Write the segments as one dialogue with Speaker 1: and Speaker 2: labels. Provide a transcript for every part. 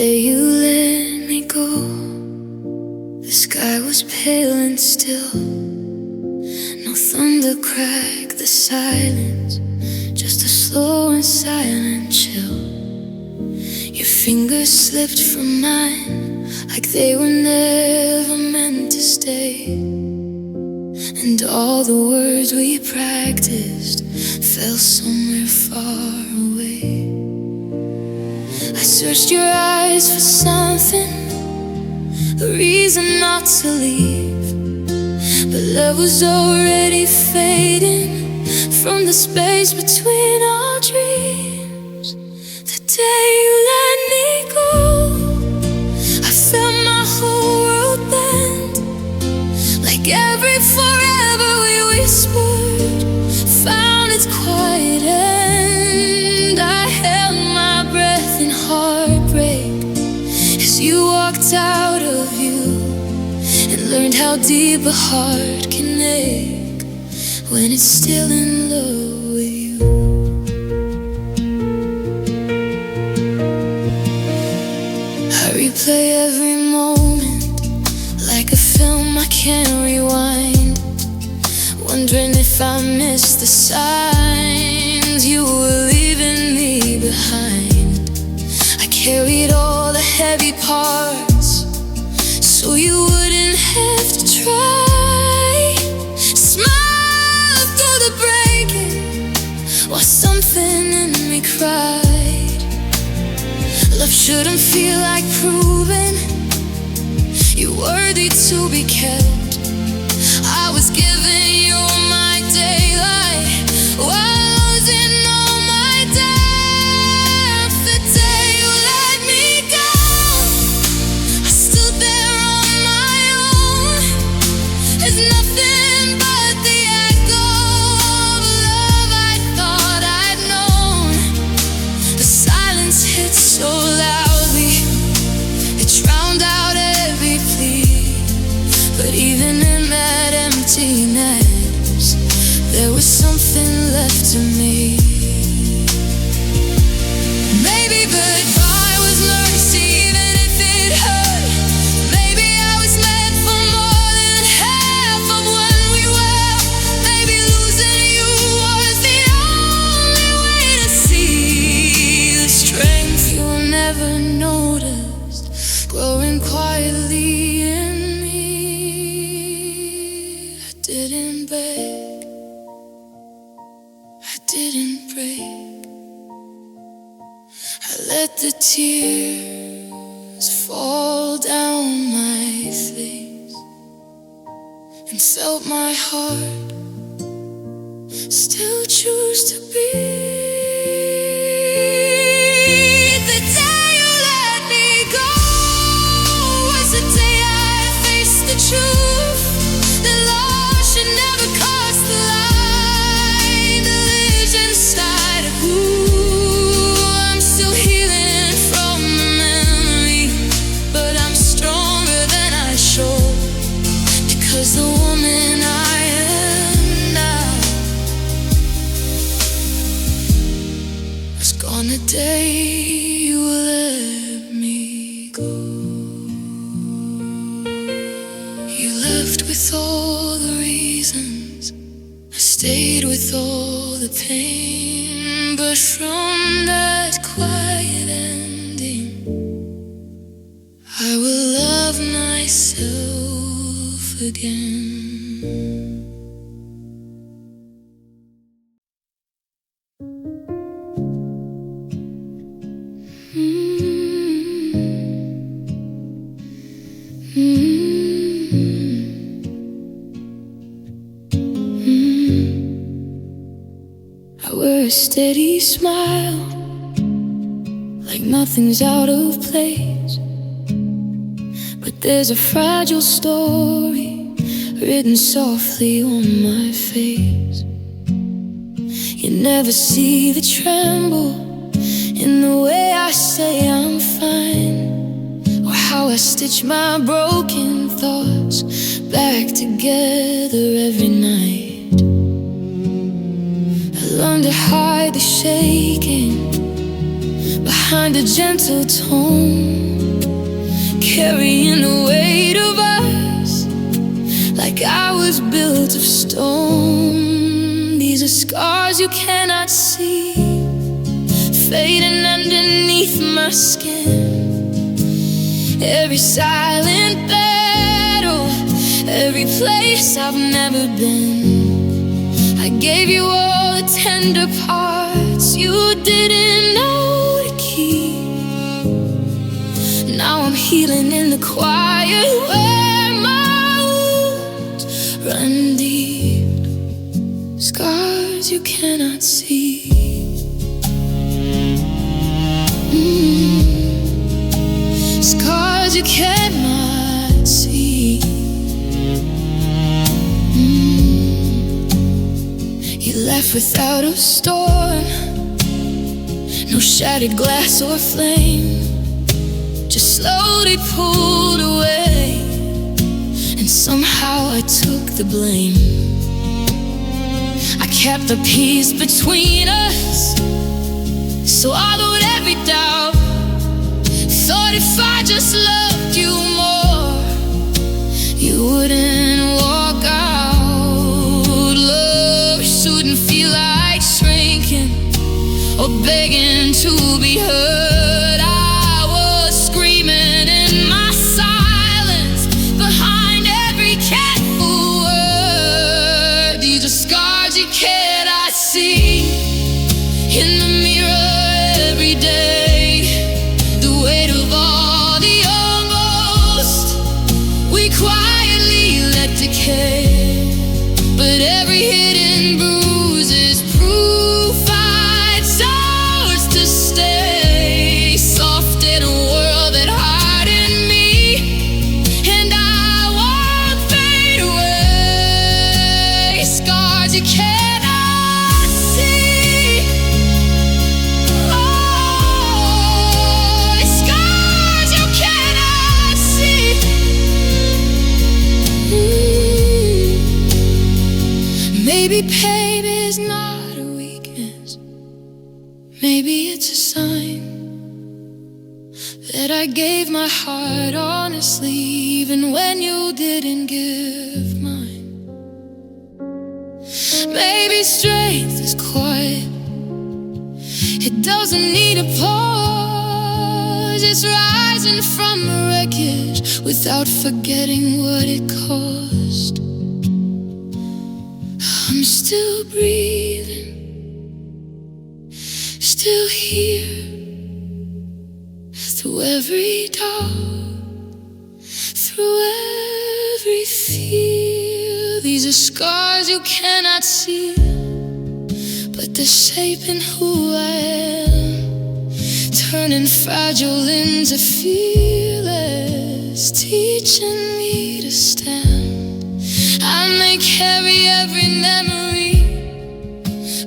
Speaker 1: day you let me go, the sky was pale and still. No thunder cracked the silence, just a slow and silent chill. Your fingers slipped from mine like they were never meant to stay, and all the words we practiced fell somewhere far away. I searched your eyes for something, a reason not to leave, but love was already fading from the space between our dreams. The day you let me go, I felt my whole world bend, like every forever we whispered found its quiet end. I held my breath in heartbreak as you walked out of you, and learned how deep a heart can ache when it's still in love with you. I replay every moment like a film I can't rewind, wondering if I missed the signs you were leaving me behind. I carried all the heavy parts so you wouldn't have to try. Smile through the breaking while something in me cried. Love shouldn't feel like proving you're worthy to be kept. I was giving you my daylight while losing all my depth. The day you let me go, I stood there on my own. There's nothing but the echo of love I thought I'd known. The silence hit so loudly, it drowned out every plea. But even in that emptiness, there was something left to me. Maybe goodbye was mercy, even if it hurt. Maybe I was meant for more than half of what we were. Maybe losing you was the only way to see the strength you never noticed growing quietly in me. I didn't beg, I didn't break. I let the tears fall down my face and felt my heart still choose to beat. The day you let me go was the day I faced the truth, that love should never cross the line that lives inside of who. I'm still healing from the memory, but I'm stronger than I showed, because the woman I am now was gone the day you let me go. You left with all the reasons, I stayed with all the pain, but from that quiet ending, I will love myself again. I wear a steady smile, like nothing's out of place, but there's a fragile story written softly on my face. You never see the tremble in the way I say I'm fine, or how I stitch my broken thoughts back together every night. Learn to hide the shaking behind a gentle tone, carrying the weight of us like I was built of stone. These are scars you cannot see, fading underneath my skin. Every silent battle, every place I've never been. I gave you all the tender parts you didn't know to keep. Now I'm healing in the quiet where my wounds run deep. Scars you cannot see. Scars you cannot see. You left without a storm, no shattered glass or flame, just slowly pulled away. And somehow I took the blame. I kept the peace between us, swallowed every doubt. Thought if I just loved you more, you wouldn't walk out. Love shouldn't feel like shrinking or begging to be heard. I was screaming in my silence behind every careful word. These are scars you cannot see in the mirror every day. Quietly let decay, but every hidden bruise is proof I'd chose to stay soft in a world that hardened me, and I won't fade away. Scars you cannot see. Oh, scars you cannot see. Maybe pain is not a weakness. Maybe it's a sign that I gave my heart honestly, even when you didn't give mine. Maybe strength is quiet, it doesn't need applause. It's rising from the wreckage without forgetting what it cost. I'm still breathing, still here, through every dark, through every fear. These are scars you cannot see, but they're shaping who I am, turning fragile into fearless, teaching me to stand. I may carry every memory,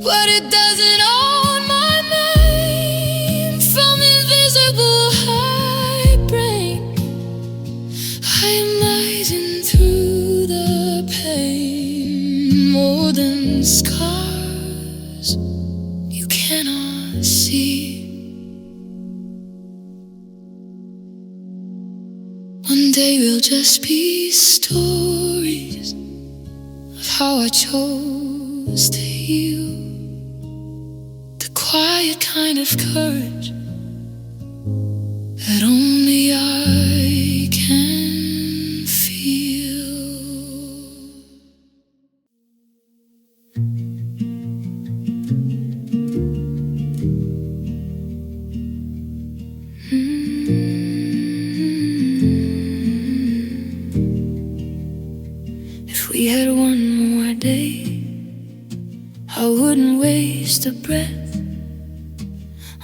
Speaker 1: but it doesn't own my name. From invisible high brain, I am rising through the pain. More than scars you cannot see. One day we'll just be stories of how I chose to heal, the quiet kind of courage that only I can feel. If we had one more day, I wouldn't waste a breath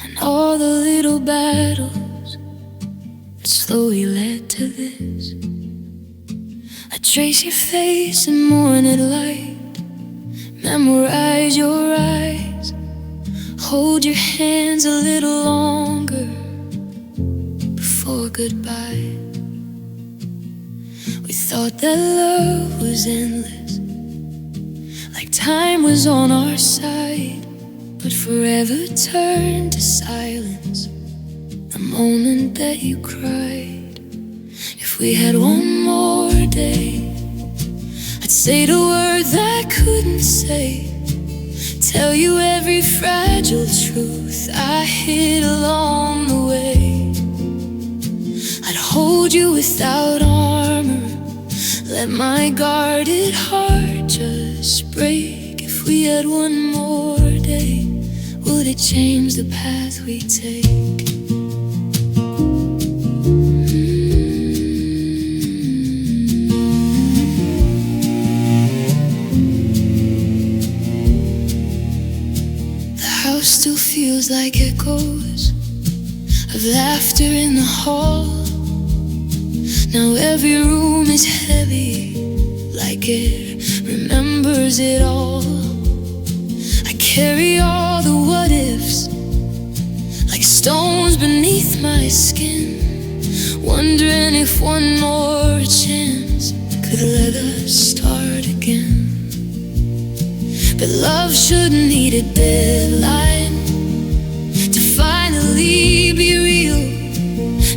Speaker 1: on all the little battles that slowly led to this. I trace your face in morning light, memorize your eyes, hold your hands a little longer before goodbye. We thought that love was endless, like time was on our side, but forever turned to silence the moment that you cried. we had one more day, I'd say the words I couldn't say, tell you every fragile truth I hid along the way. I'd hold you without armor, let my guarded heart just break. If we had one more day, would it change the path we take? Still feels like echoes of laughter in the hall. Now every room is heavy, like it remembers it all. I carry all the what ifs like stones beneath my skin, wondering if one more chance could let us start again. But love shouldn't need a deadline to finally be real,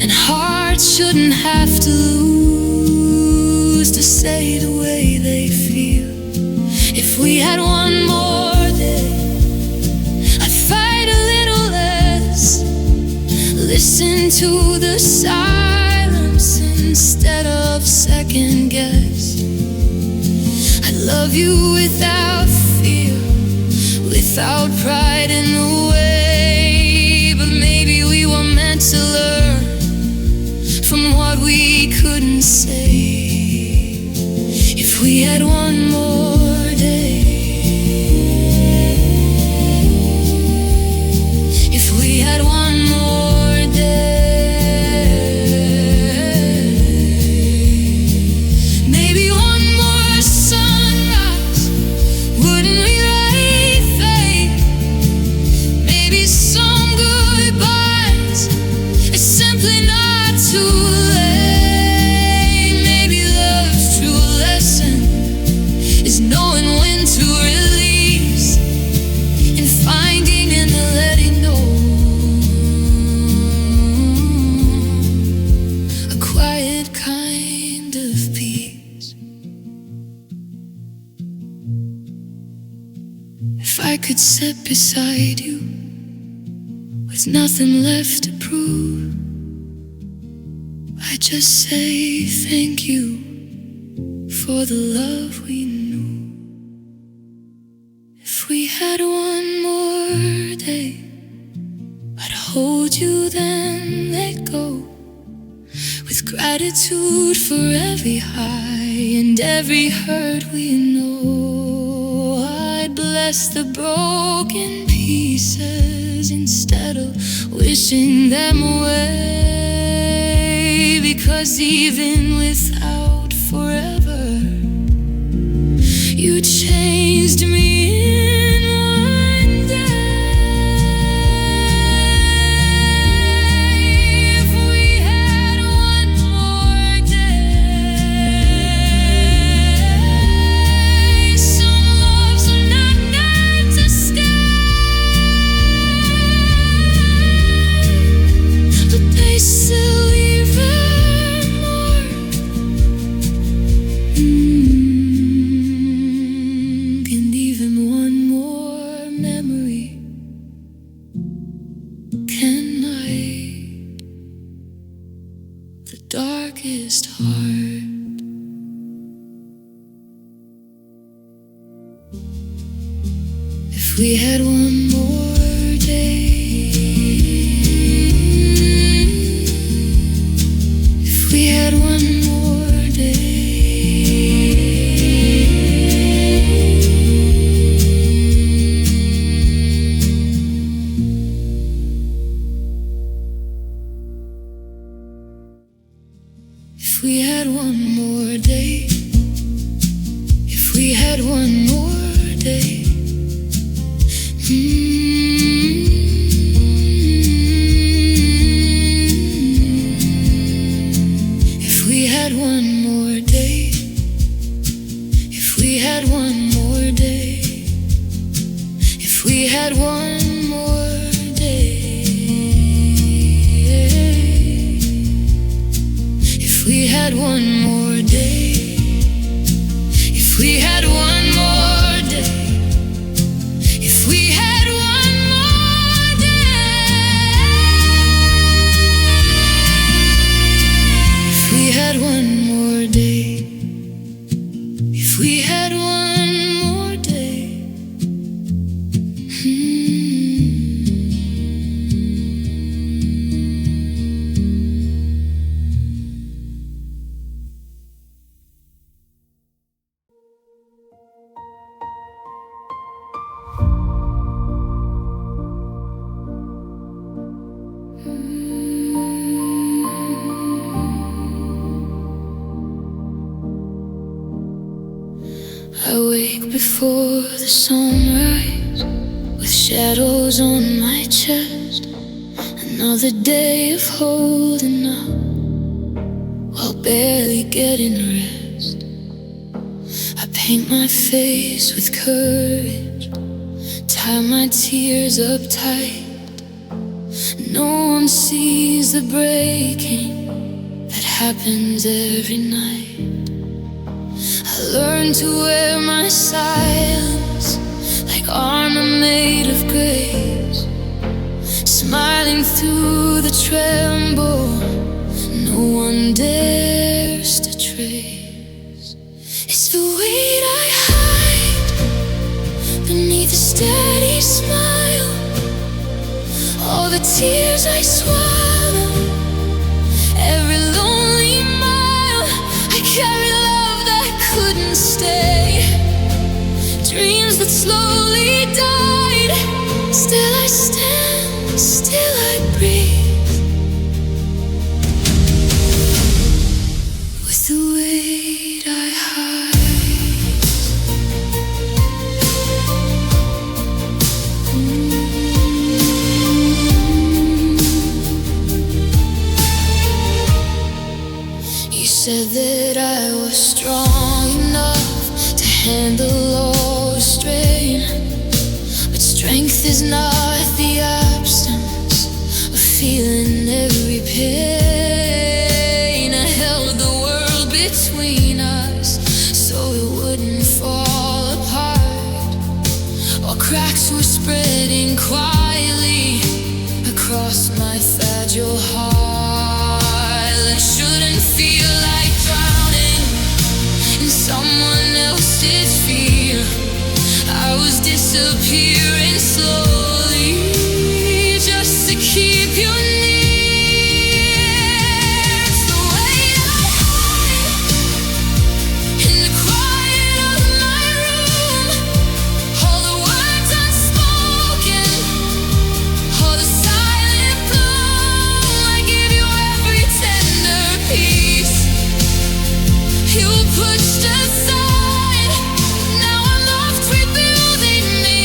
Speaker 1: and hearts shouldn't have to lose to say the way they feel. If we had one more day, I'd fight a little less, listen to the silence instead of second guess. I'd love you without fear, without pride in the way. But maybe we were meant to learn from what we couldn't say. If we had one more day, if we had one more day, maybe one more sunrise wouldn't rewrite fate. Maybe some goodbyes, it's simply not too late. Maybe love's true lesson is knowing when to release and finding and letting go. A quiet kind of peace. If I could sit beside you with nothing left to prove, I'd just say thank you for the love we knew. If we had one more day, I'd hold you then let go, with gratitude for every high and every hurt we know. I'd bless the broken pieces instead of wishing them away, because even without forever, you changed me in one day. If we had one more day, some loves are not meant to stay, but they still leave a mark. And even one more memory can light the darkest heart. If we had one more day, if we had one more day, if we had one more day, if we had one more day, if we had one more day, if we had one more day, if we had one more day, if we had one more day, if we had one more day, if we had one more day, if we had one more day, if we had one more day. I wake before the sunrise, with shadows on my chest. Another day of holding up, while barely getting rest. I paint my face with courage, tie my tears up tight. No one sees the breaking that happens every night. I learned to wear my silence like armor made of grace, smiling through the tremble no one dares to trace. It's the weight I hide beneath a steady smile, all the tears I swallow, every lonely mile. I carry love that couldn't stay, dreams that slowly died. Still I stand, still I breathe, with the weight I hide. You said that I was strong enough to handle all the strain, but strength is not the absence of feeling every pain. I held the world between us so it wouldn't fall apart, while cracks were spreading quietly across my fragile heart. I shouldn't feel like drowning in someone else's fear. I was disappearing slowly just to keep you near. It's the weight I hide in the quiet of my room, all the words unspoken, all the silent gloom. I give you every tender piece you pushed aside. Now I'm left rebuilding me.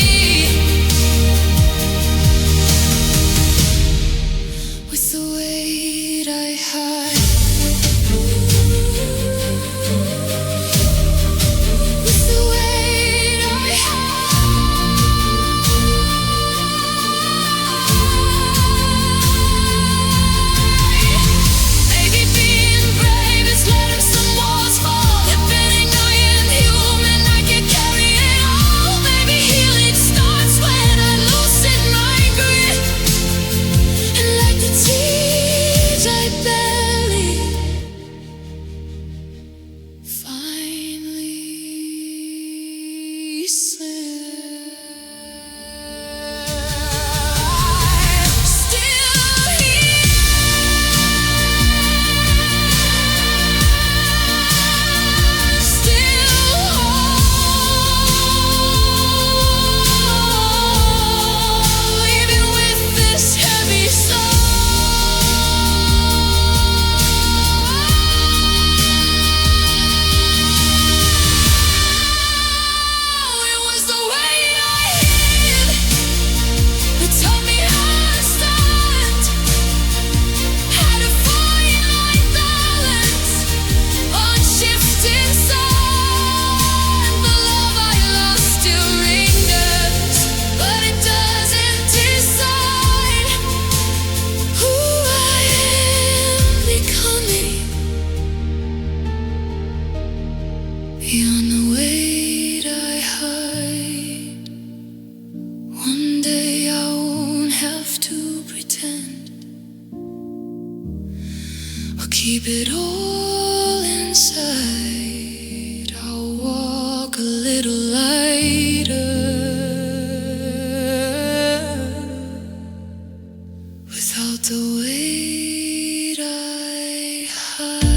Speaker 1: I'll keep it all inside. I'll walk a little lighter without the weight I hide.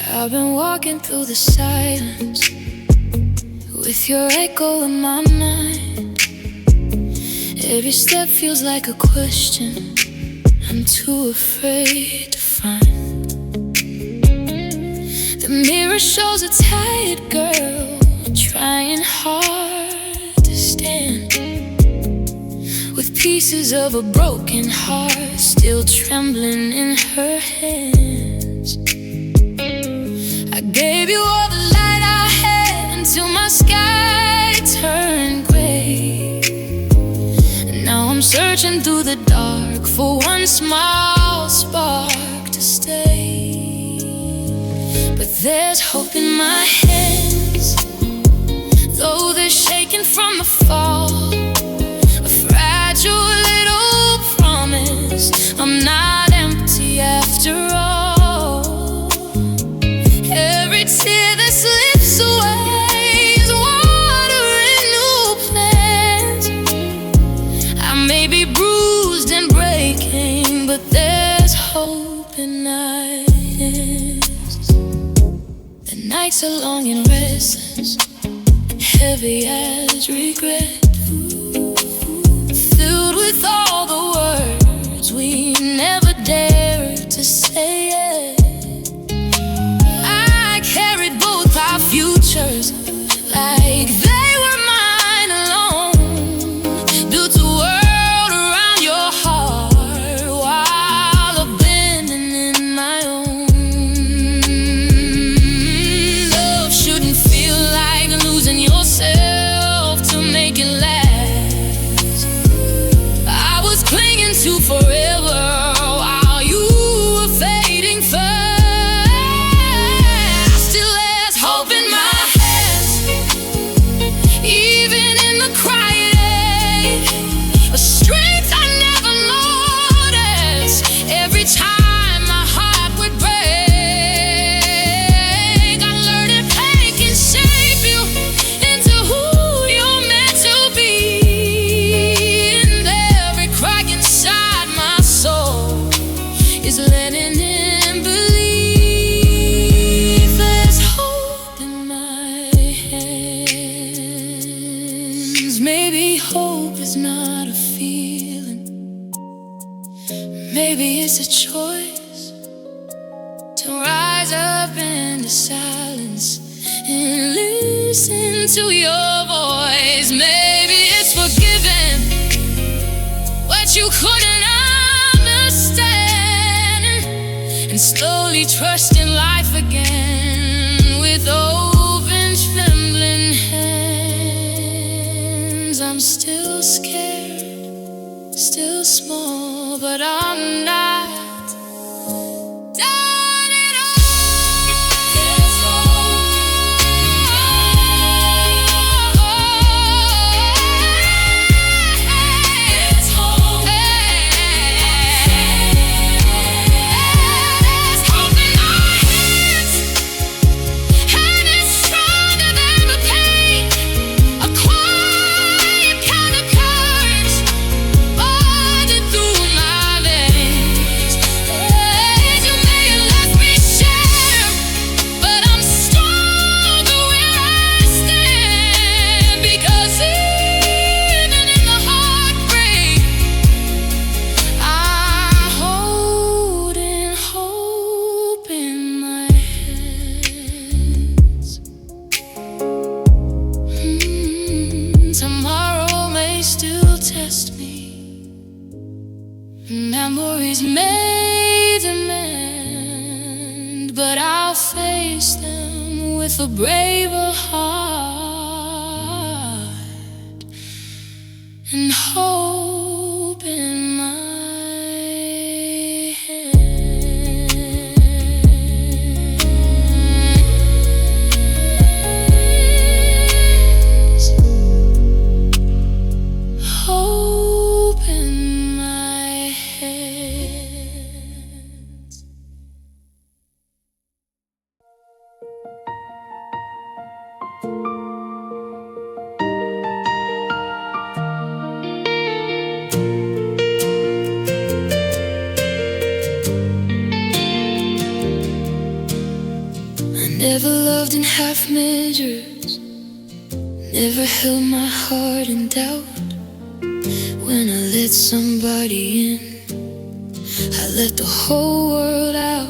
Speaker 1: I've been walking through the silence with your echo in my mind. Every step feels like a question I'm too afraid to find. The mirror shows a tired girl trying hard to stand, with pieces of a broken heart still trembling in her hands. I gave you all the light I had until my sky turned gray. And now I'm searching through the dark for one small spark to stay. But there's hope in my hands, though they're shaking from the fall. A fragile little promise, I'm not empty after all. Every tear that slips away is watering new plans. I may be bruised and breaking, but there's hope in eyes. The nights are long and restless, heavy as regret, filled with all the words we never dared to say it. I carried both our futures like they were mine alone, built a world around your heart while abandoning my own. Love shouldn't feel like losing yourself to make it last. I was clinging to forever while you were fading fast. Still there's hope in my hands, even in the quiet age, a strength I never noticed. Every time my heart would break, I learned that pain can shape you into who you're meant to be. And every crack inside my soul is letting in believe there's hope in my hands. Maybe hope is not a feeling, maybe it's a choice to rise up into silence and listen to your voice. Maybe it's forgiving what you couldn't understand, and slowly trusting life again with open, trembling hands. I'm still scared, still small, but I'm not done at all. There's hope. There's hope in my hands, and it's stronger than the pain. A quiet kind of curse running through my veins. Memories may demand, but I'll face them with a braver heart and hope in my hands. Hope in my hands. I never loved in half measures, never held my heart in doubt. When I let somebody in, I let the whole world out.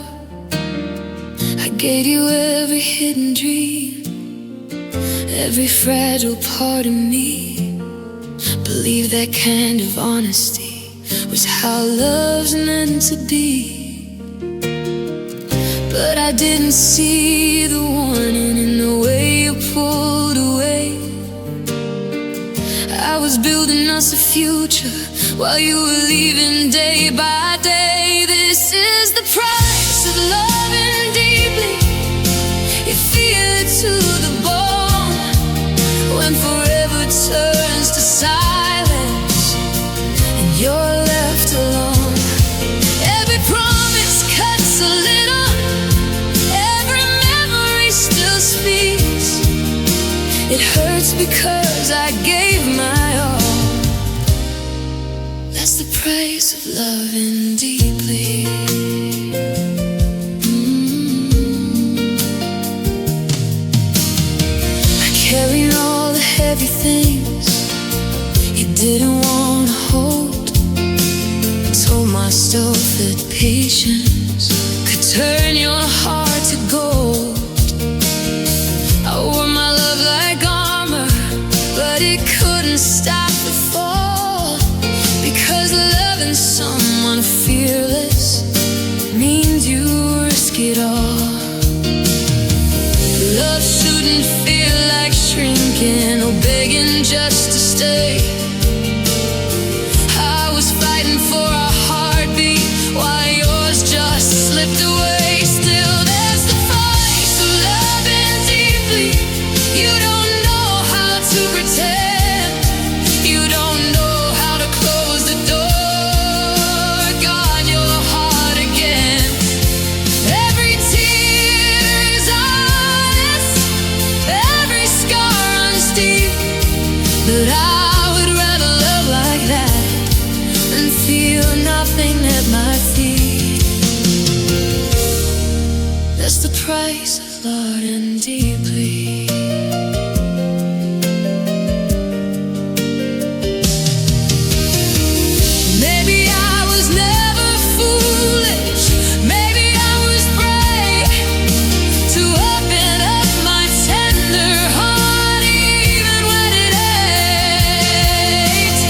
Speaker 1: I gave you every hidden dream, every fragile part of me. Believe that kind of honesty was how love's meant to be. But I didn't see the warning in the way you pulled away. I was building us a future while you were leaving day by day. This is the price of loving deeply. You feel it to the bone when forever turns to silence and you're left alone. Every promise cuts a little, every memory still speaks. It hurts because I gave my all. That's the price of loving deeply. I carried all the heavy things you didn't want to hold. I told myself that patience could turn your heart to gold. I wore my love like armor, but it couldn't stop the fall. Because loving someone fearless means you risk it all. Love shouldn't feel like shrinking or begging just to stay. I was fighting for a heartbeat while yours just slipped away. Still, there's the price of loving deeply. You don't know how to pretend. You don't know how to close the door. Guard your heart again. Every tear is honest, every scar runs deep. But I would rather love like that than feel nothing at my feet. That's the price of loving deeply. Maybe I was never foolish, maybe I was brave to open up my tender heart even when it ached.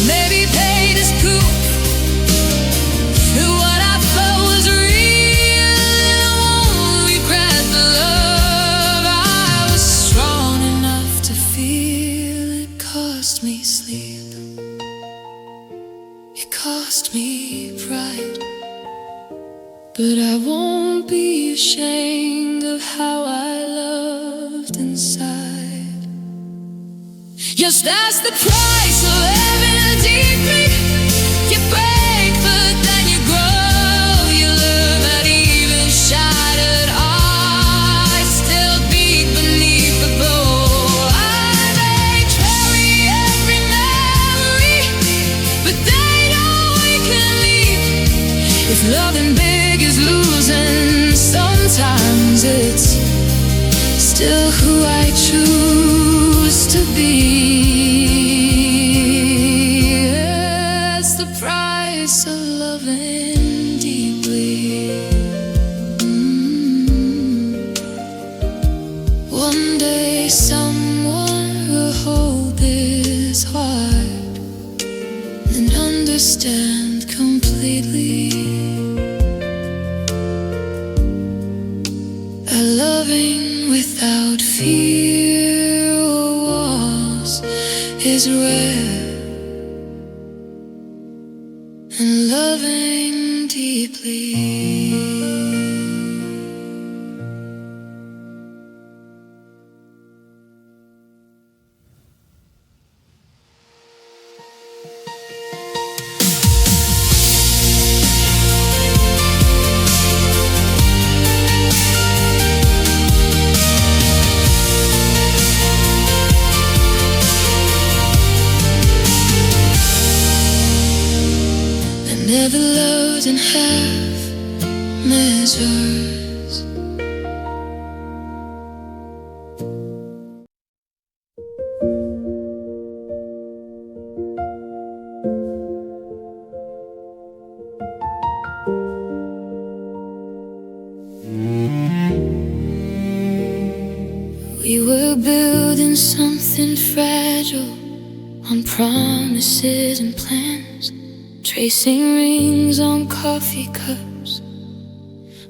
Speaker 1: Maybe pain is proof that what I felt was real, and I won't regret the love. I was strong enough to feel it cost me sleep. It cost me pride, but I won't be ashamed of how I loved inside. Yes, that's the price of living deeply. You break, but then you grow. You learn that even shattered hearts still beat beneath the blow. I may carry every memory, but they know we can leave. If loving big is losing, sometimes it's still who I choose to be. It's the price of loving deeply. One day someone will hold this heart and understand completely. A loving without fear or walls is rare, and loving deeply. Never loved in half measures. We were building something fragile on promises and plans, tracing rings on coffee cups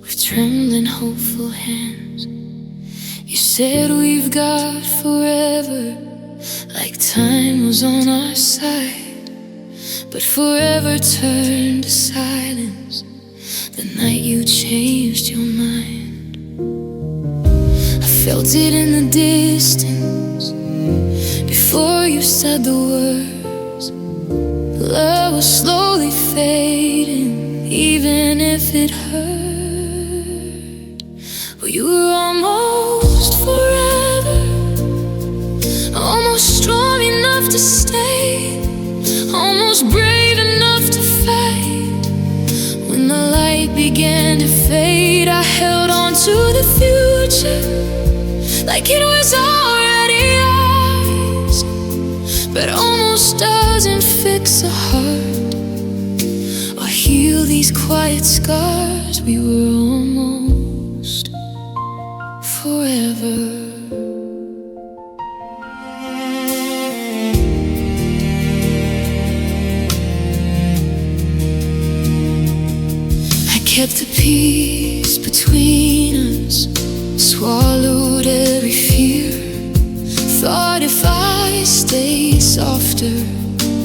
Speaker 1: with trembling, hopeful hands. You said we've got forever, like time was on our side. But forever turned to silence the night you changed your mind. I felt it in the distance before you said the word. Love was slowly fading, even if it hurt. Well, you were almost forever, almost strong enough to stay, almost brave enough to fight. When the light began to fade, I held on to the future like it was already ours. But almost doesn't fix a heart or heal these quiet scars. We were almost forever. I kept the peace between us, swallowed every fear. Thought if I stayed softer,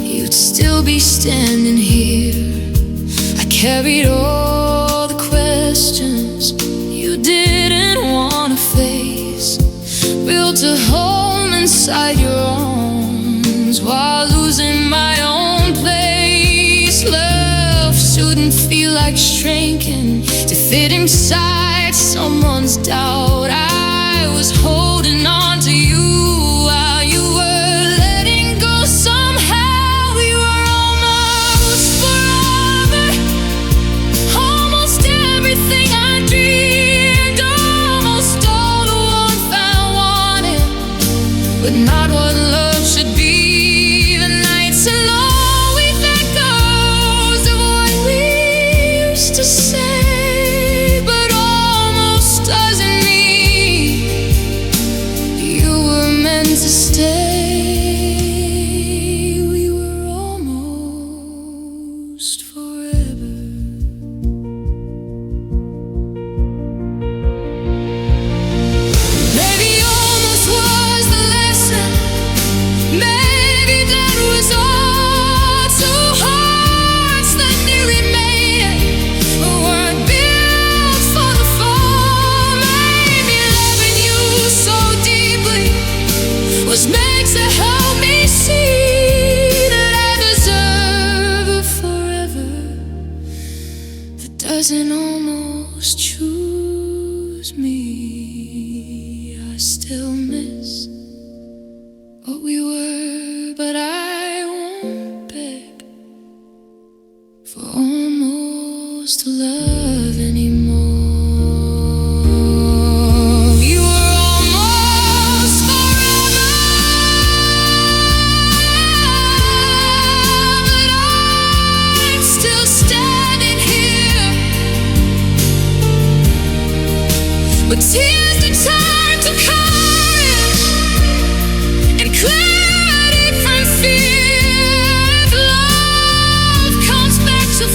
Speaker 1: you'd still be standing here. I carried all the questions you didn't want to face, built a home inside your arms while losing my own place. Love shouldn't feel like shrinking to fit inside someone's doubt. I was holding on to you while you were letting go. Somehow we were almost forever, almost everything I dreamed, almost all the warmth I wanted, but not what love should be. The nights alone we've let go of what we used to say, but almost doesn't mean you were meant to stay. We were almost forever. Maybe almost was the lesson. Maybe that was all. Two hearts that nearly made it weren't built for the fall. Maybe loving you so deeply was meant to help me see that I deserve a forever that doesn't almost choose me. I still miss what we were, but I won't beg for almost love anymore. You were almost forever, but I'm still standing here. But tears to turn to courage and clarity from fear. If love comes back to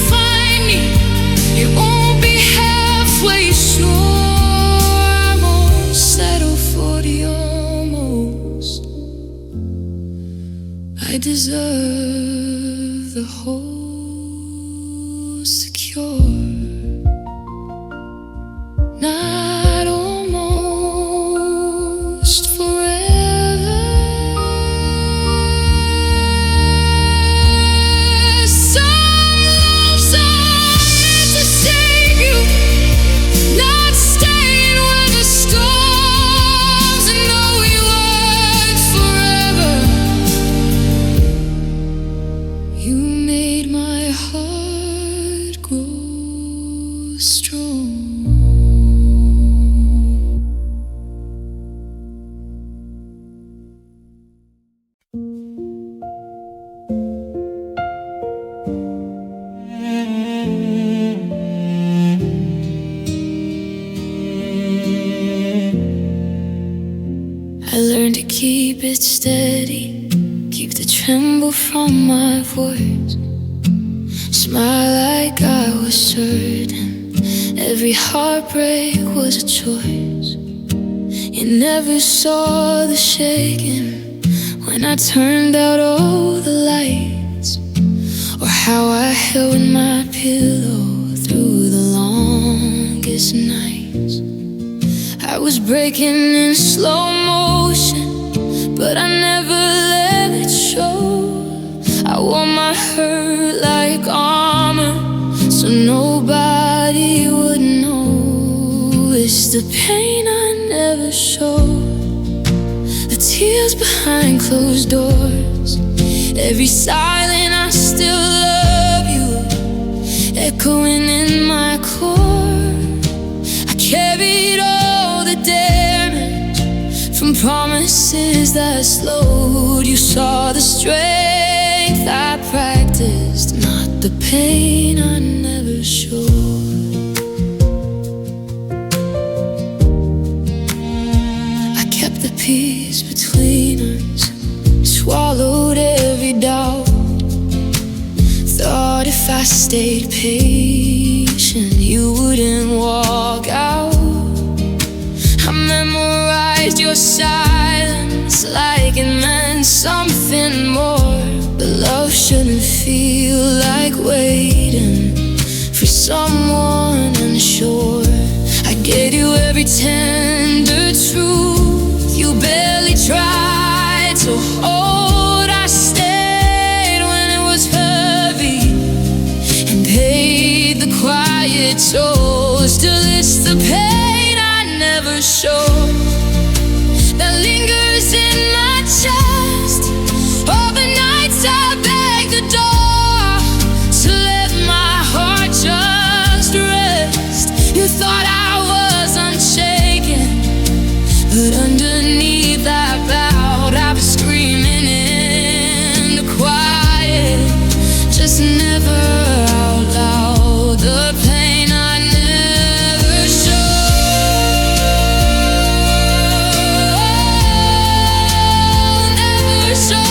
Speaker 1: tremble from my voice, smile like I was certain every heartbreak was a choice. You never saw the shaking when I turned out all the lights, or how I held my pillow through the longest nights. I was breaking in slow motion, but I never let it show. I wore my hurt like armor, so nobody would know. It's the pain I never showed, the tears behind closed doors, every silence I still love you, echoing in my core. I carried all the damage from promises that slowed. You saw the strength I practiced, not the pain I never showed. I kept the peace between us, swallowed every doubt. Thought if I stayed patient, you wouldn't walk out. I memorized your silence like it meant something more. But love shouldn't feel like waiting for someone unsure. I gave you every tender truth you barely tried to hold. I stayed when it was heavy and paid the quiet toll. Still it's the pain I never showed that lingers in my chest. All the nights I beg the door to let my heart just rest. You thought I was unshaken, but underneath that bout I was screaming in the quiet, just never out loud. The pain I never showed, never showed.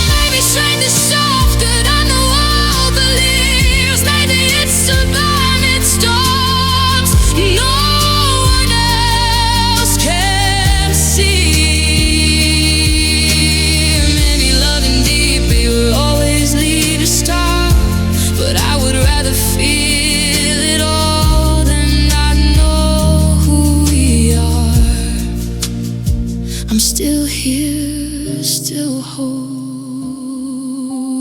Speaker 1: Maybe strength is softer than the world believes. Maybe it's sublime, it storms no one else can see. Many loving deeply will always lead a star, but I would rather feel it all than not know who we are. I'm still here, still whole,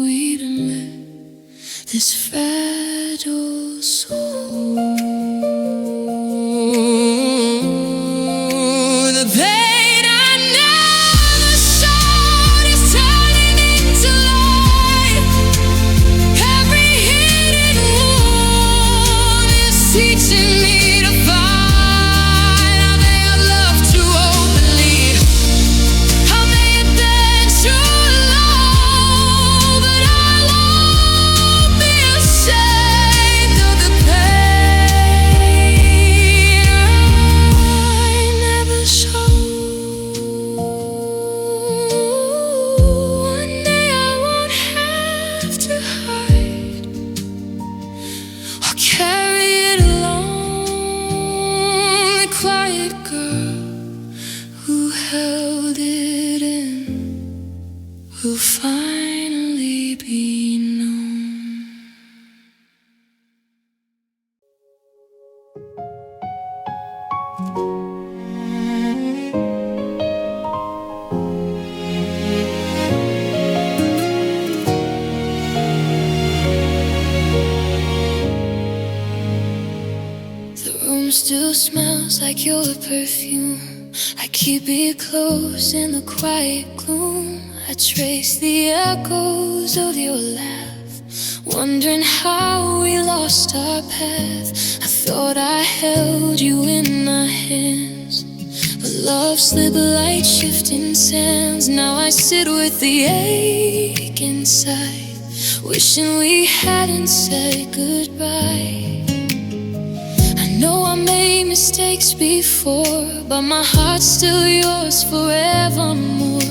Speaker 1: even with this fragile soul. The pain I never showed is turning into life. Every hidden wound is teaching me to fight. I may have loved too openly, I may have been too low, but I won't be ashamed of the pain I never showed. One day I won't have to hide or carry it alone. The quiet girl who held it in will finally be known. The room still smells like your perfume. I keep it close in the quiet gloom. I trace the echoes of your laugh, wondering how we lost our path. I thought I held you in my hands, but love slipped like shifting sands. Now I sit with the ache inside, wishing we hadn't said goodbye. I know I made mistakes before, but my heart's still yours forevermore.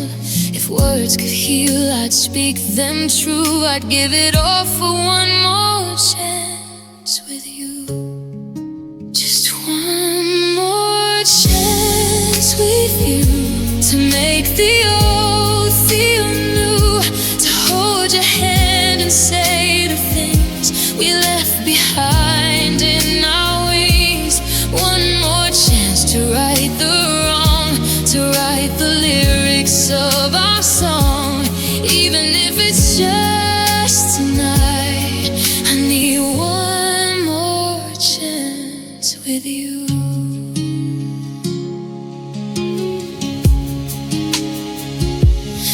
Speaker 1: If words could heal, I'd speak them true. I'd give it all for one more chance with you. Just one more chance with you, to make the old feel new, to hold your hand and say the things we left behind in our wings. One more chance to right the wrong, to write the lyrics of our song. Even if it's just tonight, I need one more chance with you.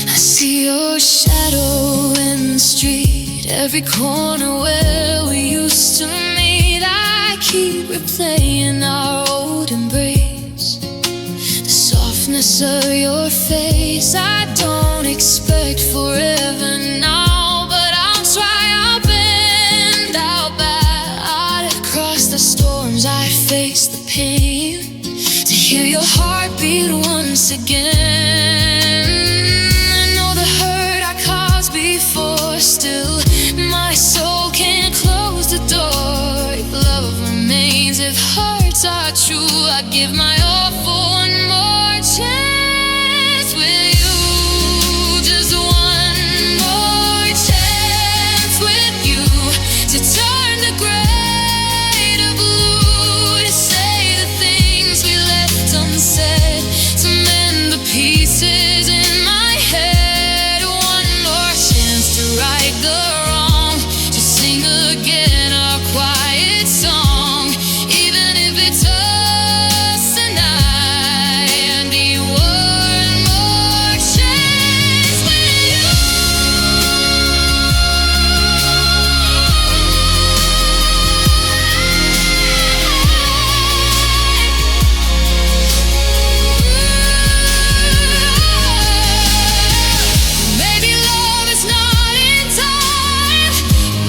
Speaker 1: I see your shadow in the street, every corner where we used to meet. I keep replaying our old embrace, the softness of your face. I don't expect forever now, but I'll try. I'll bend, I'll bow across the storms. I face the pain, to hear your heartbeat once again. I know the hurt I caused before, still my soul can't close the door. If love remains, if hearts are true, I'd give my all for one more chance with you. Just one more chance with you, to turn the gray to blue, to say the things we left unsaid, to mend the pieces in my head. One more chance to right the wrong, to sing again our quiet song. Even if it's us tonight, I need one more chance with you. Maybe love is not in time,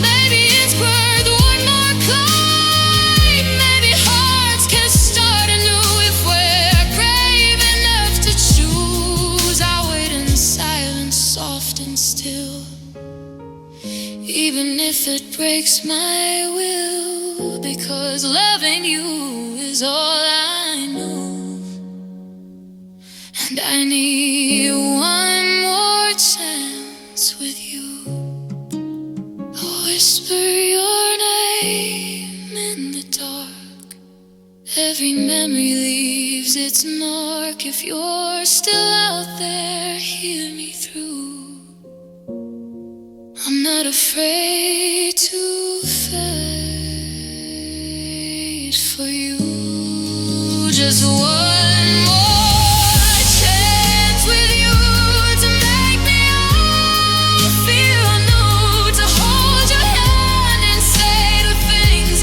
Speaker 1: maybe it's worth one more climb. Maybe hearts can start anew if we're brave enough to choose. I wait in silence, soft and still, even if it breaks my will, because loving you is all I know. And I need one more chance with you. I'll whisper your name in the dark, every memory leaves its mark. If you're still out there, hear me through. I'm not afraid to fade for you. Just one more chance with you, to make me all feel new, to hold your hand and say the things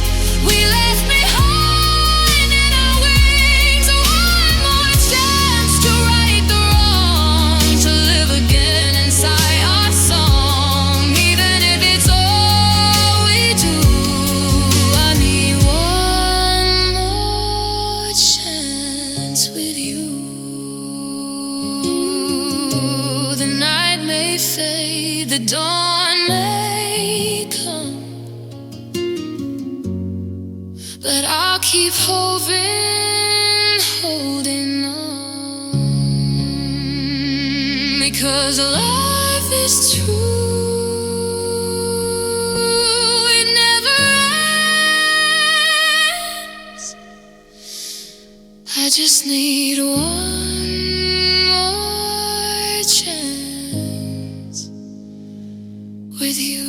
Speaker 1: we left behind in our wings. One more chance to right the wrong, to live again inside our song. Even if it's all we do, I need one more chance with you. The night may fade, the dawn may come, but I'll keep holding on, because life is true, it never ends. I just need one more chance with you.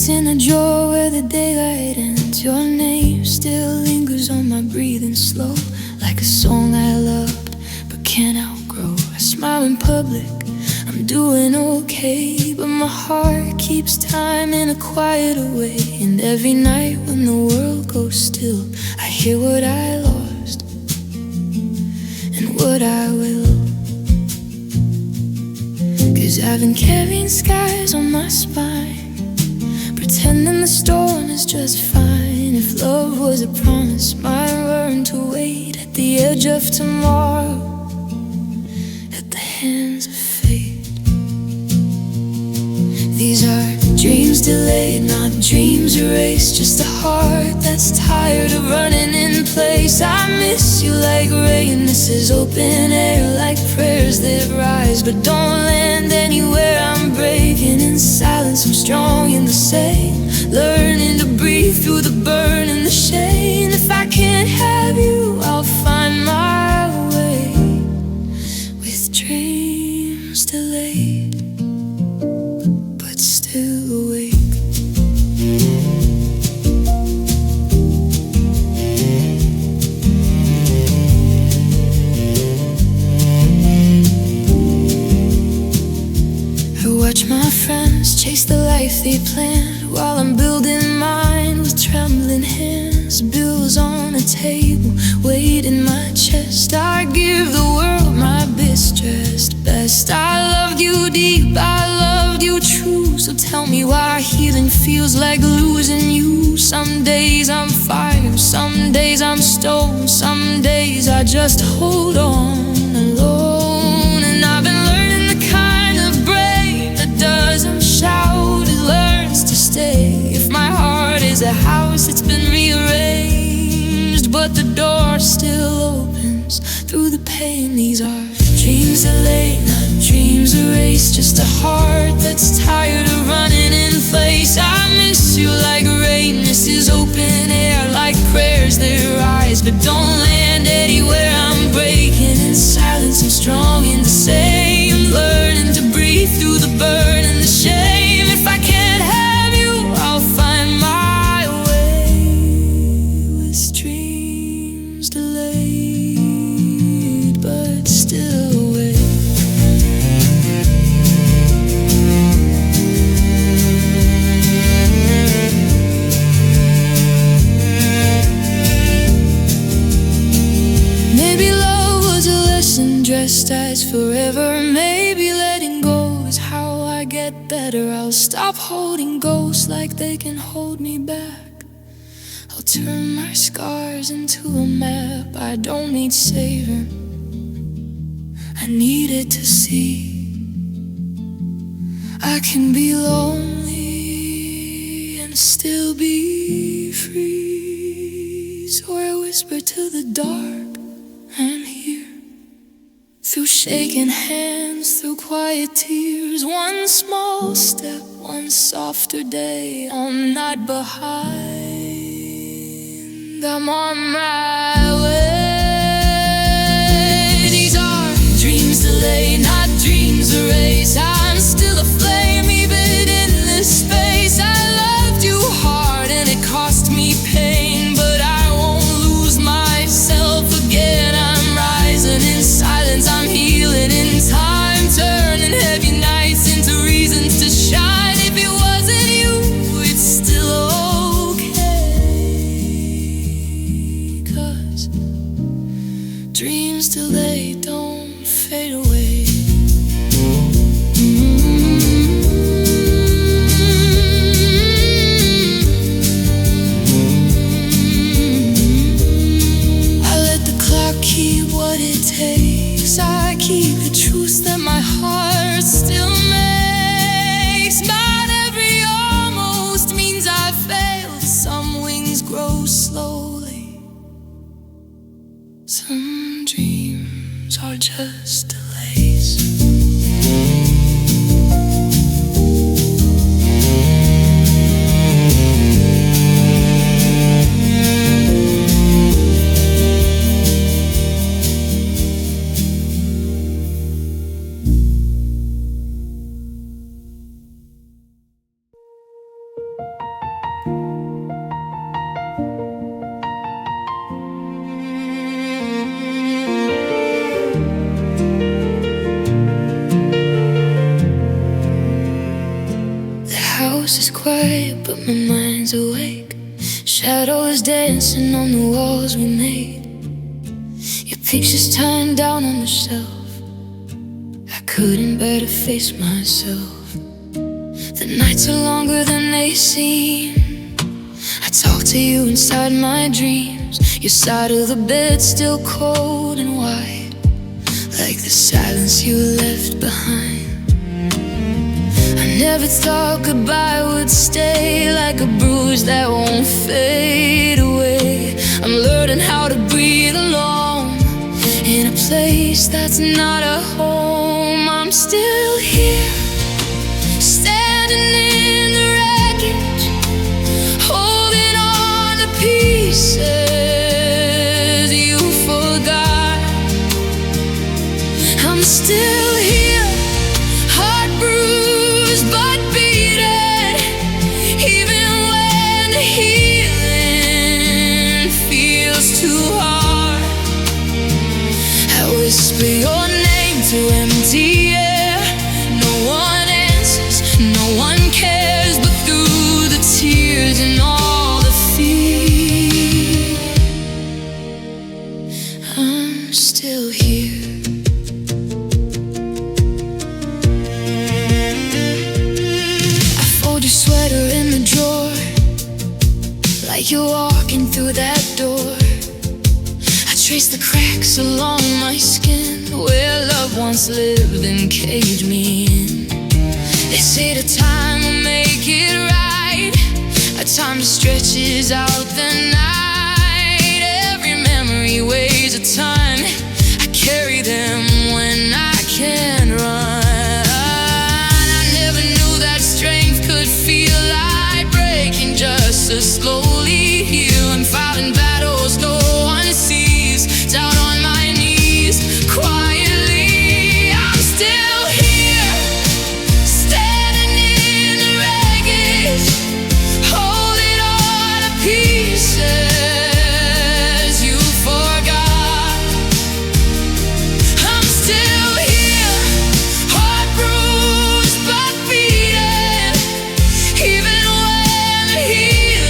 Speaker 1: It's in a drawer where the daylight ends. Your name still lingers on my breathing, slow, like a song I loved but can't outgrow. I smile in public, I'm doing okay, but my heart keeps time in a quieter way. And every night when the world goes still, I hear what I lost and what I will. 'Cause I've been carrying skies on my spine, pretending the storm is just fine. If love was a promise, might learn to wait at the edge of tomorrow, at the hands of fate. These are dreams delayed, not dreams erased, just a heart that's tired of running in place. I miss you like rain, this is open air, like prayers that rise but don't land anywhere. I'm breaking in silence, I'm strong in the same, learning to breathe through the burn and the shame. If I can't have you, I'll find my way, with dreams delayed but still awake. I watch my friends chase the life they planned, while I'm building mine with trembling hands. Bills on a table, weight in my chest. I give the world my distressed best. I loved you deep, I loved you true, so tell me why healing feels like losing you. Some days I'm fire, some days I'm stone, some days I just hold on alone. And I've been learning the kind of brain that doesn't shout, it learns to stay. If my heart is a house, it's been rearranged, but the door still opens through the pain. These are dreams delayed, not dreams erased, just a heart that's tired of running in place. I miss you like rain, this is open air, like prayers that rise but don't land anywhere. I'm breaking in silence, I'm strong in the same, learning to breathe through the burn and the shame. If I can't have you, I'll find my way, with dreams delayed but still awake. Maybe love was a lesson dressed as forever. Maybe letting go is how I get better. I'll stop holding ghosts like they can hold me back. I'll turn my scars into a map. I don't need saving, I need it to see. I can be lonely and still be free. So I whisper to the dark and hear, through shaking hands, through quiet tears. One small step, one softer day, I'm not behind, I'm on my way. These are dreams delayed, not dreams erased. I'm still a flame even in this space. I loved you hard and it cost me pain, but I won't lose myself again. I'm rising in silence, I'm healing in time, turning heavy nights into reasons to shine. If it wasn't you, it's still okay, 'cause dreams delayed don't fade away. I let the clock keep what it takes. I keep the truth that my heart still makes. Not every almost means I failed. Some wings grow slowly, some dreams are just delays. quiet, but my mind's awake. Shadows dancing on the walls we made. Your pictures tying down on the shelf. I couldn't bear to face myself. The nights are longer than they seem. I talk to you inside my dreams. Your side of the bed still cold and white, like the silence you left behind. I never thought goodbye would stay, like a bruise that won't fade away. I'm learning how to breathe alone in a place that's not a home. I'm still here, standing in the wreckage, holding on to pieces you forgot. I'm still here, heart bruised but beaten, even when the healing feels too hard. I whisper your name to empty air. No one answers, no one cares, but through the tears and all the fear, I'm still here. Your sweater in the drawer, like you're walking through that door. I trace the cracks along my skin, where love once lived and caged me in. They say the time will make it right, a time that stretches out the night. Every memory weighs a ton, I carry them when I can't run. Feel like breaking just to slowly heal. I'm fighting battles no one sees, down on my knees, quietly. I'm still here, standing in the wreckage, holding on to pieces you forgot. I'm still here, heart bruised but beaten, even when the healing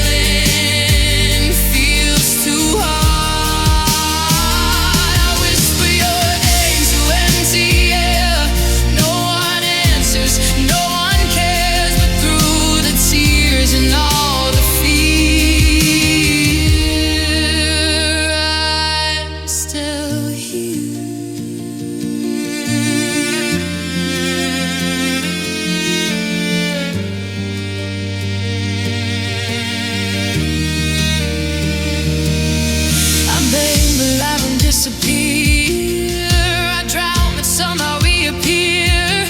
Speaker 1: feels too hard. I whisper your name to empty air. No one answers, no one cares, but through the tears and all the fear, I'm still here. Disappear, I drown but somehow reappear.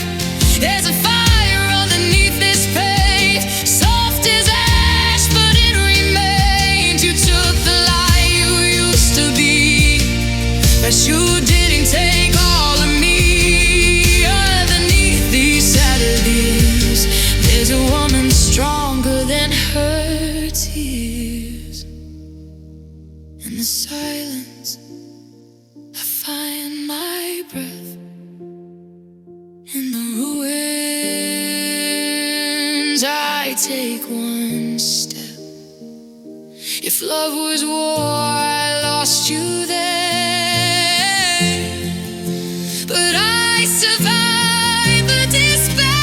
Speaker 1: There's a fire underneath this page, soft as ash but it remains. You took the light you used to be, but you didn't take all of me. Underneath these Saturdays, there's a woman stronger than her tears. In the silence I find my breath, in the ruins I take one step. If love was war, I lost you there, but I survived the despair.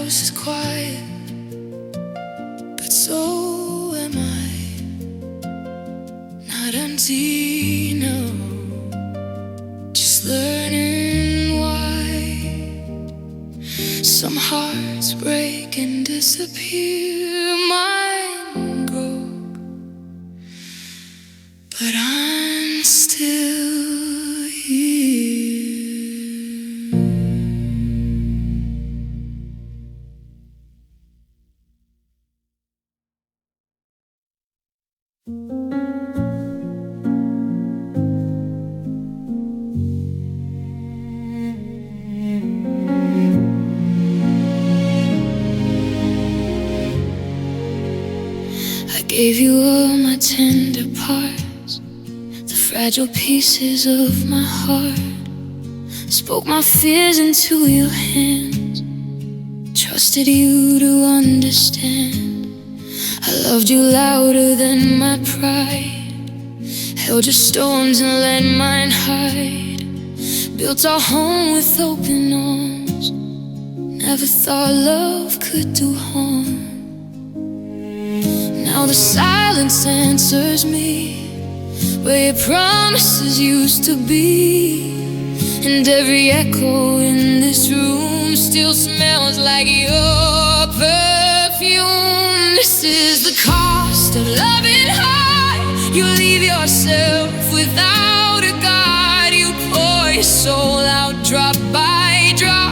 Speaker 1: house is quiet, but so am I. Not empty, no, just learning why some hearts break and disappear. Mine grow, but I'm still here. I gave you all my tender parts, the fragile pieces of my heart. Spoke my fears into your hands, trusted you to understand. I loved you louder than my pride, held your storms and let mine hide. Built our home with open arms, never thought love could do harm. Now the silence answers me, where your promises used to be. And every echo in this room still smells like your perfume. This is the cost of loving hard. You leave yourself without a guide. You pour your soul out drop by drop,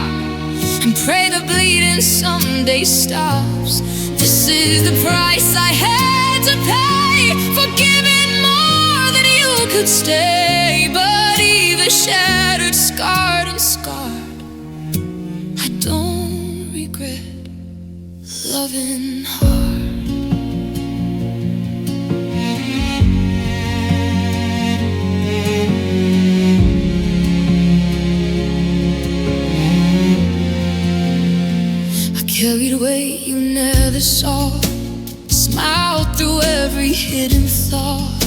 Speaker 1: and pray the bleeding someday stops. This is the price I had to pay for giving more than you could stay. But even shattered, scarred and scarred, I don't regret loving hard. I carried weight you never saw, smiled through every hidden thought,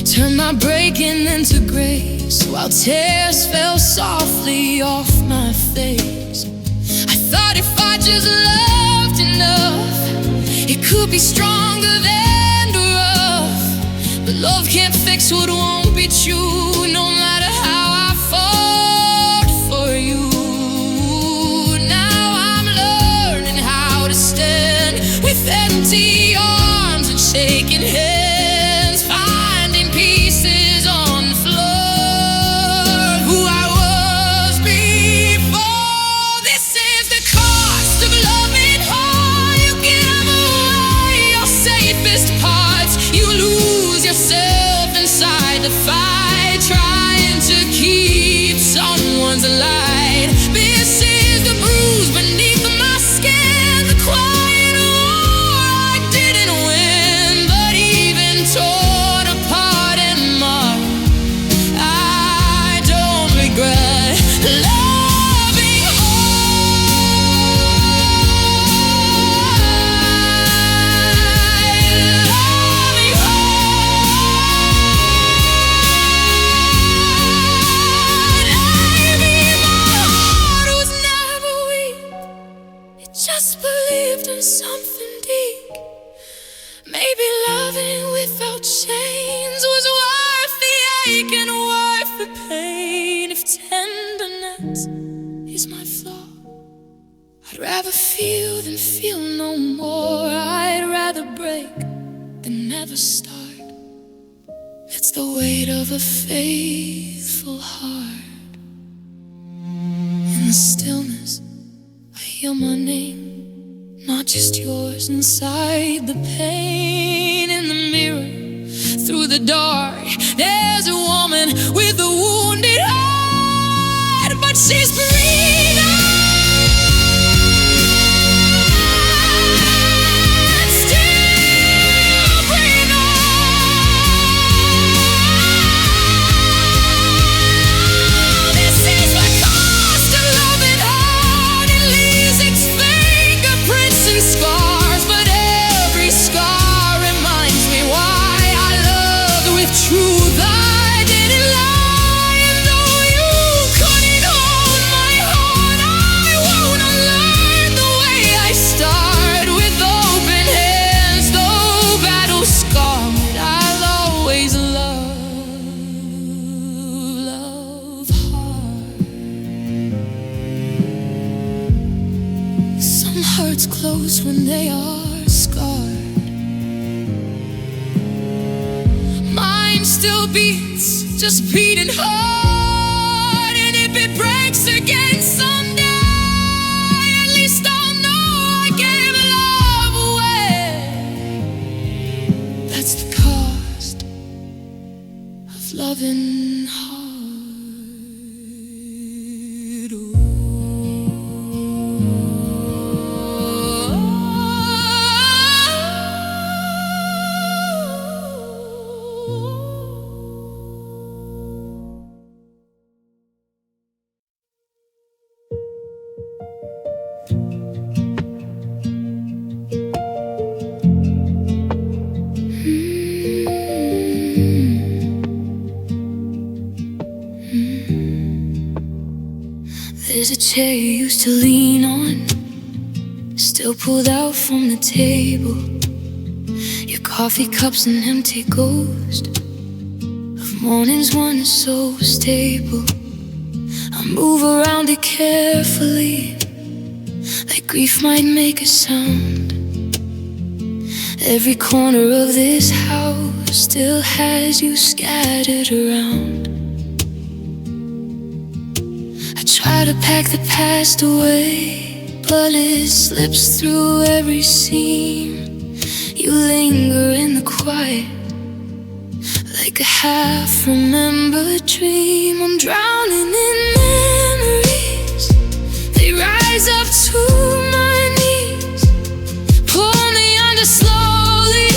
Speaker 1: turned my breaking into grace while tears fell softly off my face. I thought if I just loved enough, it could be stronger than rough. But love can't fix what won't be true, no matter how I fought for you. Now I'm learning how to stand with empty arms and shaking hands, finding pieces on the floor who I was before. This is the cost of loving hard. You give away your safest parts, you lose yourself inside the fight, trying to keep someone's light. This is the bruise beneath my skin, the quiet war I didn't win. But even torn apart and marred, I don't regret loving hard. Loving hard. Maybe my heart was never weak, it just believed in something deep. Maybe loving without chains was worth the ache and worth the pain. If tenderness is my flaw, I'd rather feel than feel no more. I'd rather break than never start. It's the weight of a faithful heart. In the stillness, I hear my name, not just yours, inside the pain. In the mirror, through the dark, there's a woman with a wounded heart, but she's breathing, still breathing. This is the cost of loving hard. It leaves its fingerprints and scars, but every scar reminds me why I loved with truth. I didn't lie, and though you couldn't hold my Some hearts close when they are scarred. Mine still beats, just beating hard. And if it breaks again someday, at least I'll know I gave love away. That's the cost of loving hard. There's a chair you used to lean on, still pulled out from the table. Your coffee cup's an empty ghost of mornings one so stable. I move around it carefully, like grief might make a sound. Every corner of this house still has you scattered around. Try to pack the past away, but it slips through every seam. You linger in the quiet, like a half-remembered dream. I'm drowning in memories, they rise up to my knees, pull me under slowly,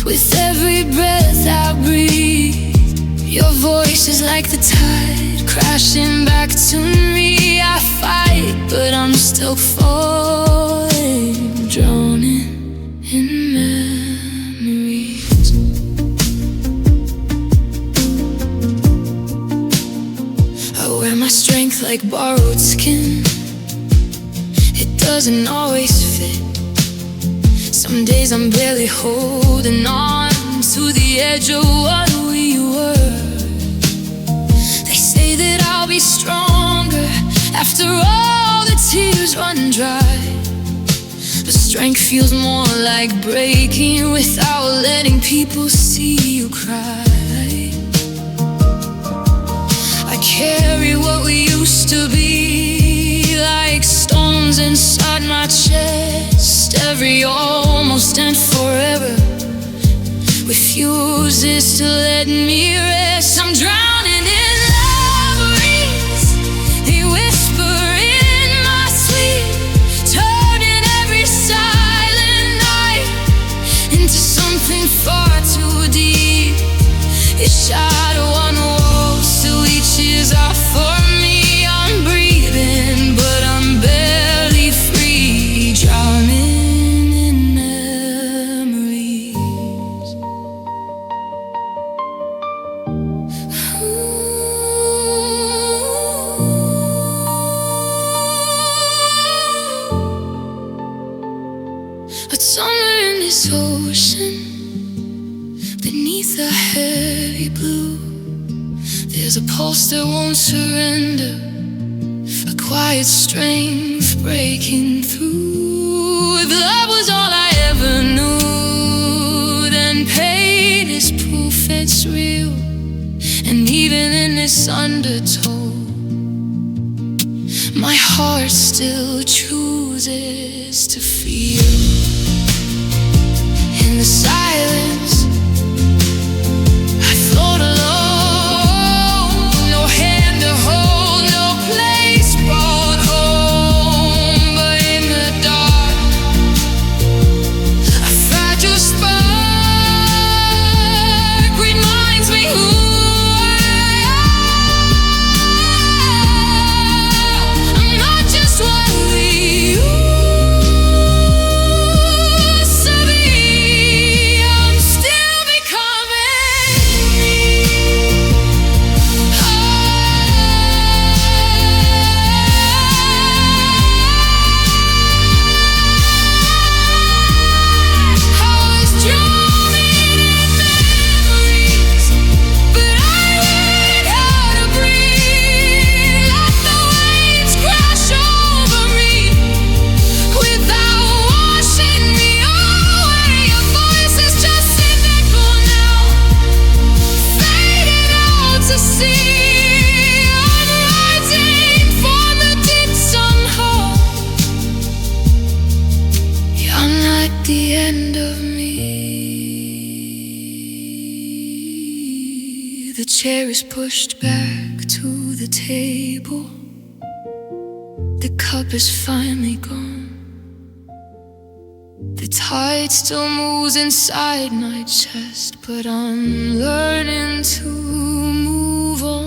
Speaker 1: with every breath I breathe. Your voice is like the tide, crashing back to me. I fight, but I'm still falling, drowning in memories. I wear my strength like borrowed skin, it doesn't always fit. Some days I'm barely holding on to the edge of what we were. That I'll be stronger after all the tears run dry. But strength feels more like breaking without letting people see you cry. I carry what we used to be, like stones inside my chest. Every almost and forever refuses to let me rest. I'm drowning in far too deep. Your shadow on the wall still reaches out for me. I'm breathing, but I'm barely free, drowning in memories. But somewhere in this ocean, beneath the heavy blue, there's a pulse that won't surrender, a quiet strength breaking through. If love was all I ever knew, then pain is proof it's real. And even in this undertow, my heart still chooses to feel. In the silence, float alone, no hand to hold, no place brought home. But in the dark, a fragile spark reminds me who I am. I'm not just what we used the end of me. The chair is pushed back to the table. The cup is finally gone. The tide still moves inside my chest, but I'm learning to move on.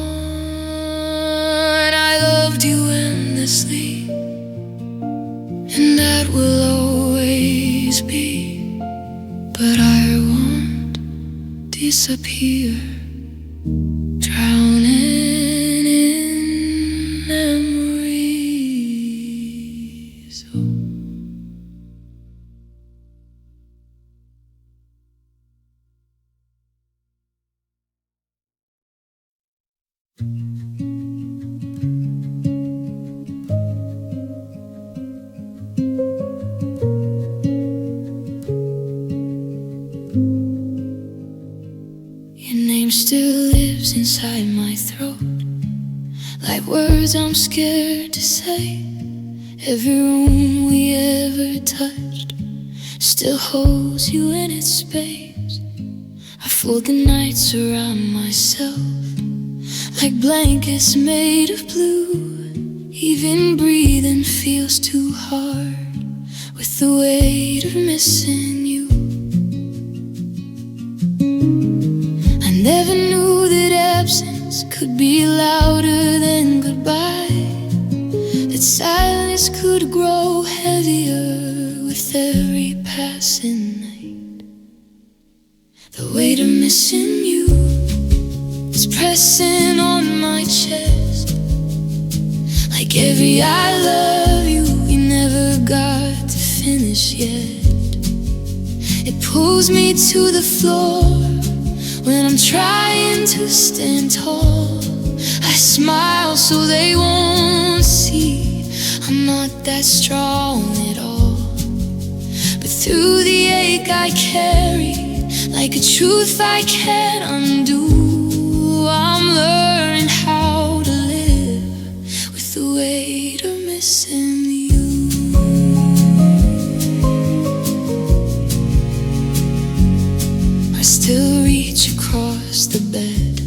Speaker 1: I loved you endlessly, and that will always be, but I won't disappear, drowning in memories. Your name still lives inside my throat, like words I'm scared to say. Every room we ever touched still holds you in its space. I fold the nights around myself like blankets made of blue. Even breathing feels too hard with the weight of missing you. I never knew that absence could be louder than goodbye, that silence could grow heavier with every passing night. The weight of missing you is pressing on my chest, like every I love you we never got to finish yet. It pulls me to the floor when I'm trying to stand tall. I smile so they won't see I'm not that strong at all. But through the ache I carry, like a truth I can't undo, I'm learning how to live with the weight of missing you. I still reach across the bed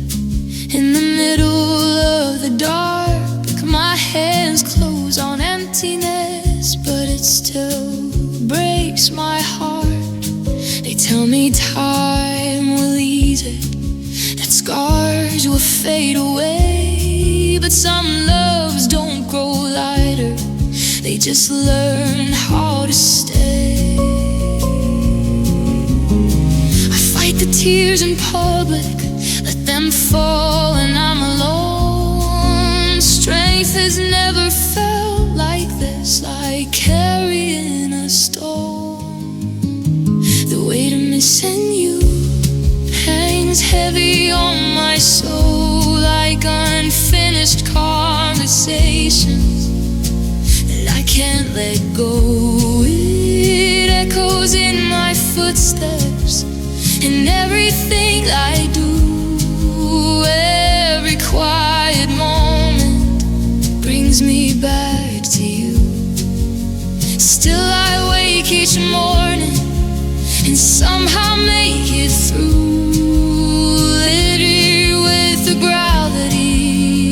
Speaker 1: in the middle of the dark. My hands close on emptiness, but it still breaks my heart. They tell me time will ease it, that scars will fade away, but some loves don't grow lighter, they just learn how to stay. I fight the tears in public, let them fall and I'm alone. Strength has never felt like this, like carrying a stone. The weight of missing you hangs heavy on my soul, like unfinished conversations that I can't let go. It echoes in my footsteps, in everything I do. Every quiet moment brings me back to you. Still I wake each morning and somehow make it through, littered with the gravity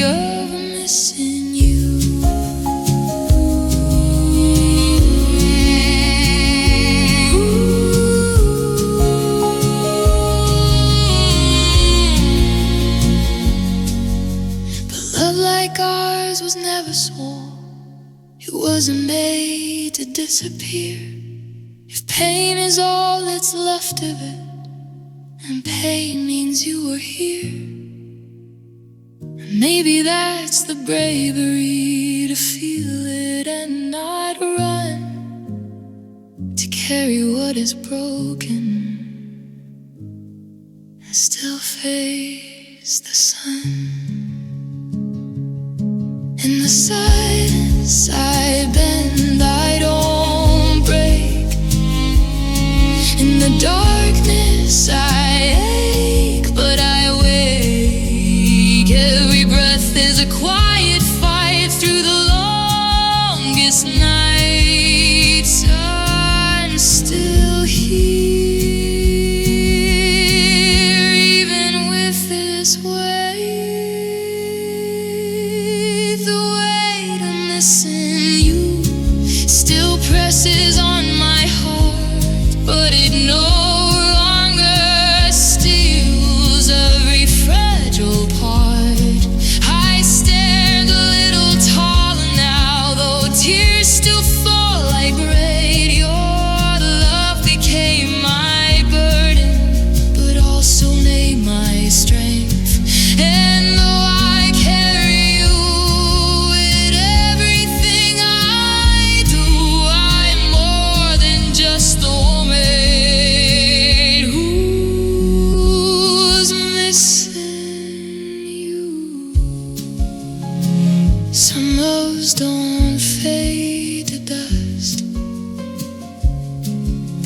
Speaker 1: of missing you. But love like ours was never small, it wasn't made to disappear. If pain is all that's left of it, and pain means you were here, maybe that's the bravery to feel it and not run, to carry what is broken and still face the sun. In the silence I bend, I don't break. In the darkness I ache, but I wake. Every breath is a quiet fight through the longest nights. presses on my heart, but it no longer steals every fragile part. I stand a little taller now, though tears still fall like rain. Your love became my burden, but also made my strength. And though I carry you in everything I do, I'm more than just the woman who's missing you. Some roses don't fade to dust,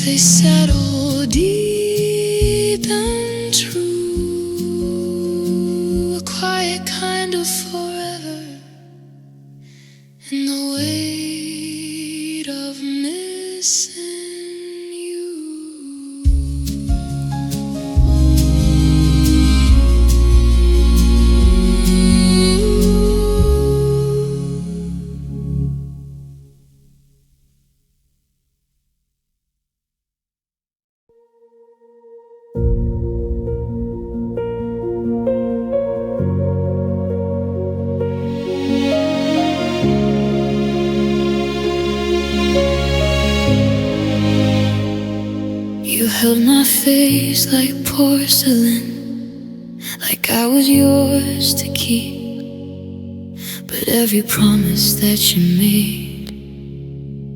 Speaker 1: they settle deep and true. A quiet kind of forever in the weight of missing you. You held my face like porcelain, like I was yours to keep. But every promise that you made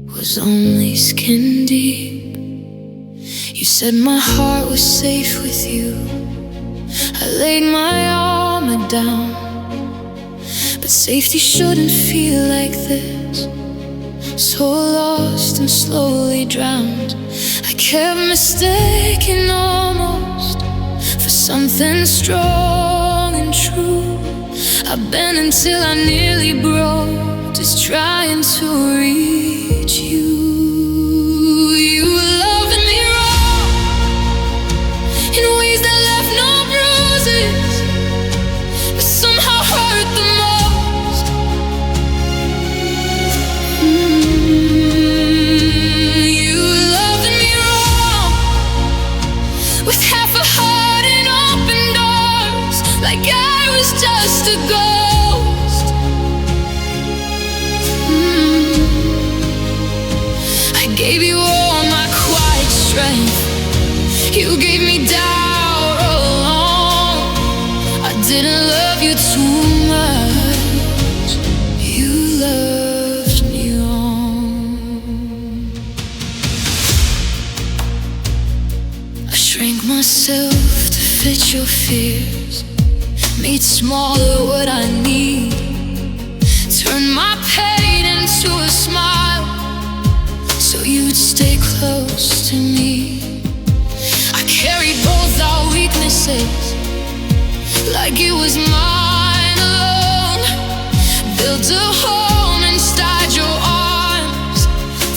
Speaker 1: was only skin deep. You said my heart was safe with you. I laid my armor down, but safety shouldn't feel like this. So lost and slowly drowned, I kept mistaking almost for something strong and true. I bent until I nearly broke, just trying to reach you. You loved me wrong in ways that left no bruises, but somehow hurt the most. You loved me wrong with half a heart and open doors, like I was just a ghost. I gave you all my quiet strength, you gave me doubt all along. I didn't love you too much, you loved me wrong. I shrank myself to fit your fears, made smaller what I need, turned my pain into a smile so you'd stay close to me. I carried both our weaknesses like it was mine alone, built a home inside your arms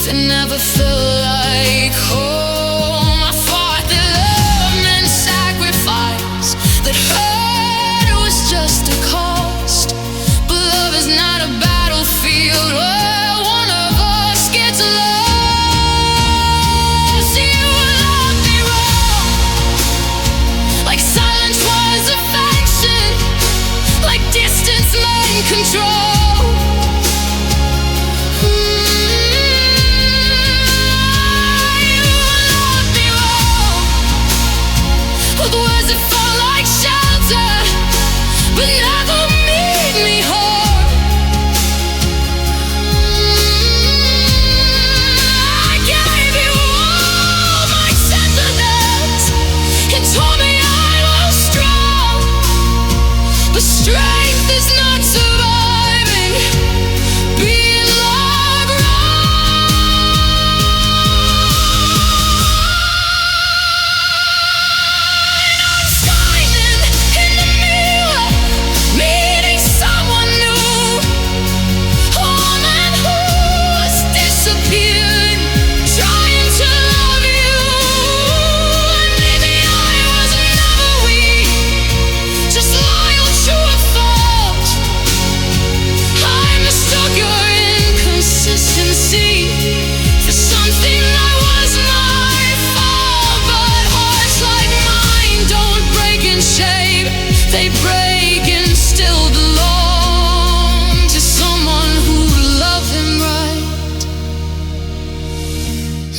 Speaker 1: that never felt like home. I fought that love meant sacrifice, that hurt was just a cost. But love is not a battlefield where one of us gets lost. You loved me wrong, like silence was affection, like distance meant control. You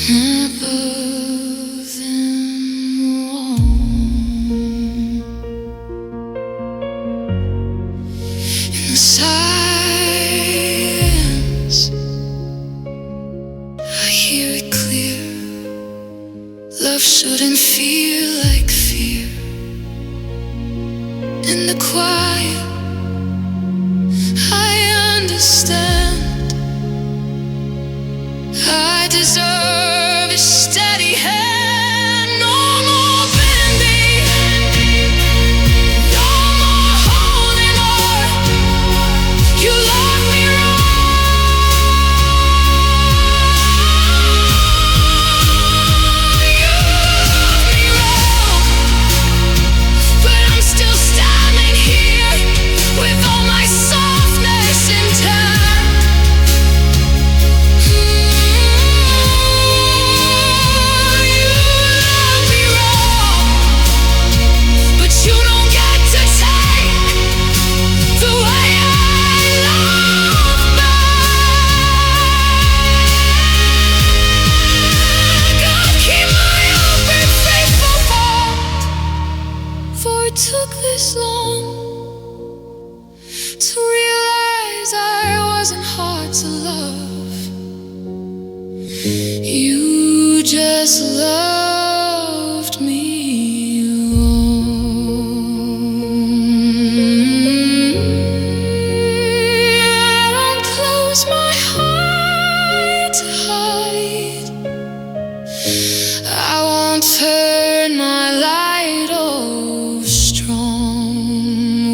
Speaker 1: never been wrong. In the silence, I hear it clear. Love shouldn't feel like fear. In the quiet, I understand. I deserve a steady hand. No more bending, no more holding on. You love me wrong, but I'm still standing here with all my softness intact. It took this long to realize I wasn't hard to love. You just loved me wrong. I don't close my heart to hide. I won't turn my light off strong.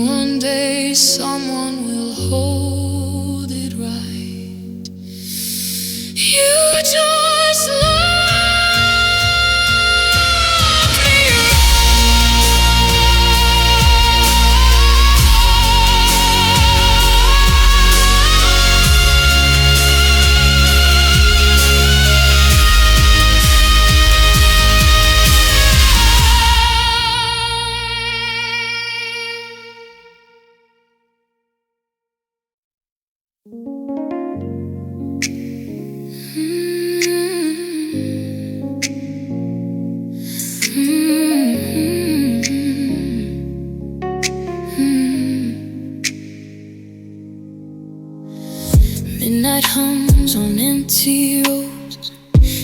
Speaker 1: One day someone will hold it right. You just love me Midnight hums on empty roads.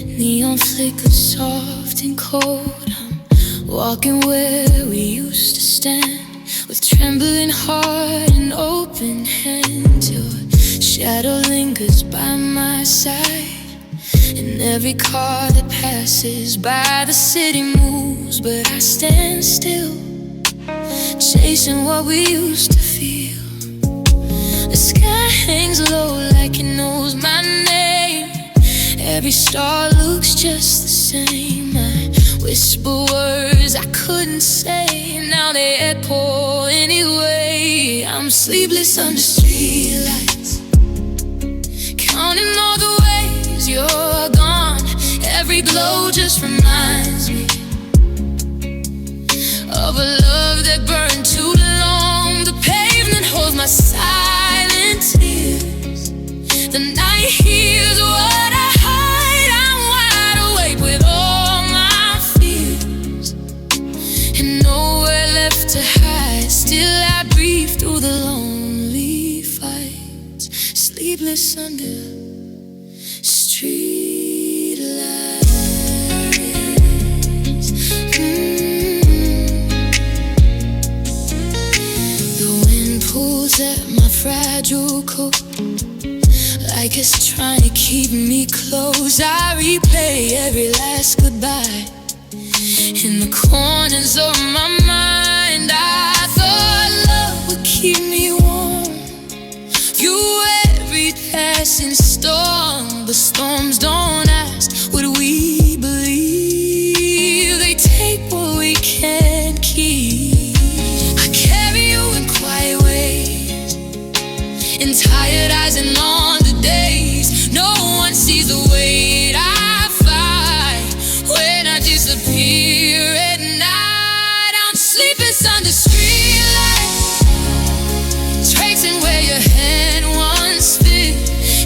Speaker 1: Neon flickers soft and cold. I'm walking where we used to stand, with trembling heart and open hand. Your shadow lingers by my side. And every car that passes by, the city moves, but I stand still, chasing what we used to feel. The sky hangs low like it knows my name. Every star looks just the same. I whisper words I couldn't say, now they echo anyway. I'm sleepless under streetlights, counting all the ways you're gone. Every glow just reminds me of a love that burned too long. The pavement holds my silent tears. The night hears what I hide. I'm wide awake with all my fears, and nowhere left to hide. Still I breathe through the lonely fights, sleepless under street lights. The wind pulls at my fragile coat, like it's trying to keep me close. I replay every last goodbye in the corners of my mind. I thought love would keep me warm, view every passing storm. But storms don't ask what we believe, they take what we can't keep. I carry you in quiet ways, in tired eyes and on the days no one sees the weight I fight when I disappear at night. I'm sleepless under streetlights, tracing where your hand once fit.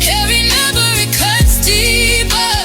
Speaker 1: Every number it cuts deeper,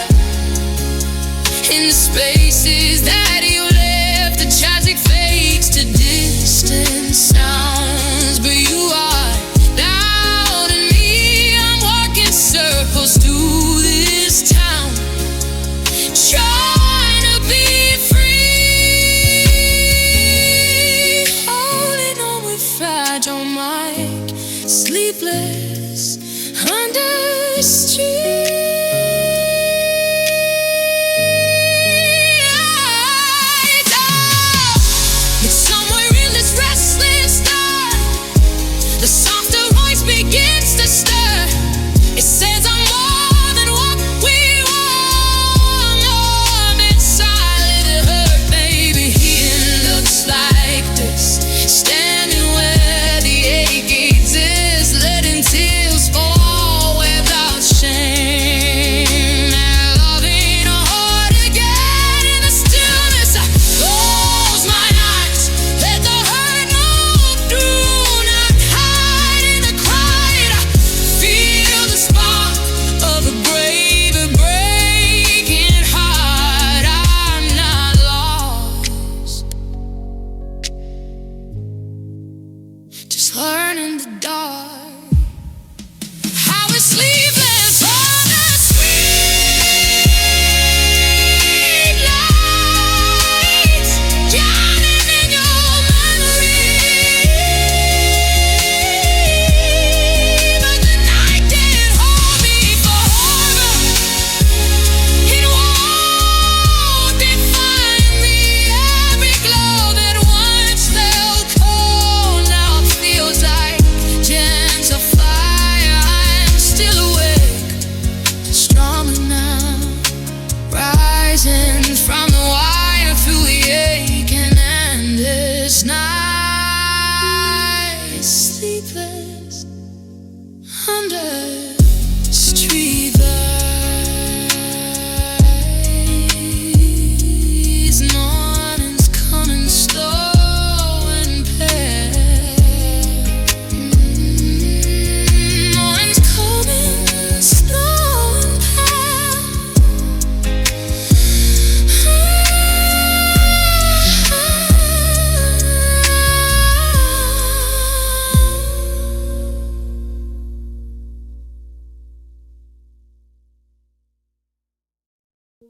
Speaker 1: I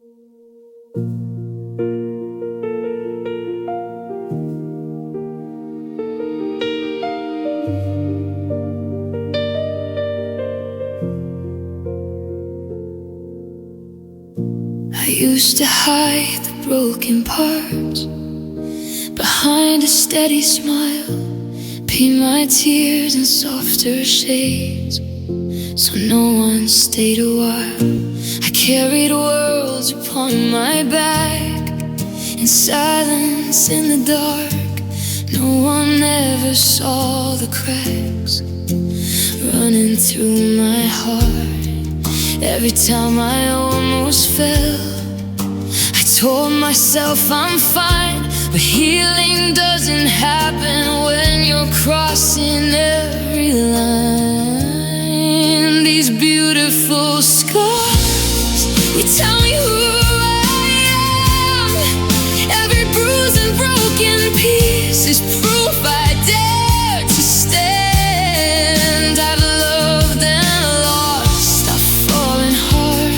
Speaker 1: used to hide the broken parts behind a steady smile, paint my tears in softer shades so no one stayed a while. I carried worlds upon my back in silence in the dark. No one ever saw the cracks running through my heart. Every time I almost fell, I told myself I'm fine, but healing doesn't happen when you're crossing every line. These beautiful scars, they tell me who I am. Every bruise and broken piece is proof I dare to stand. I've loved and lost, I've fallen hard,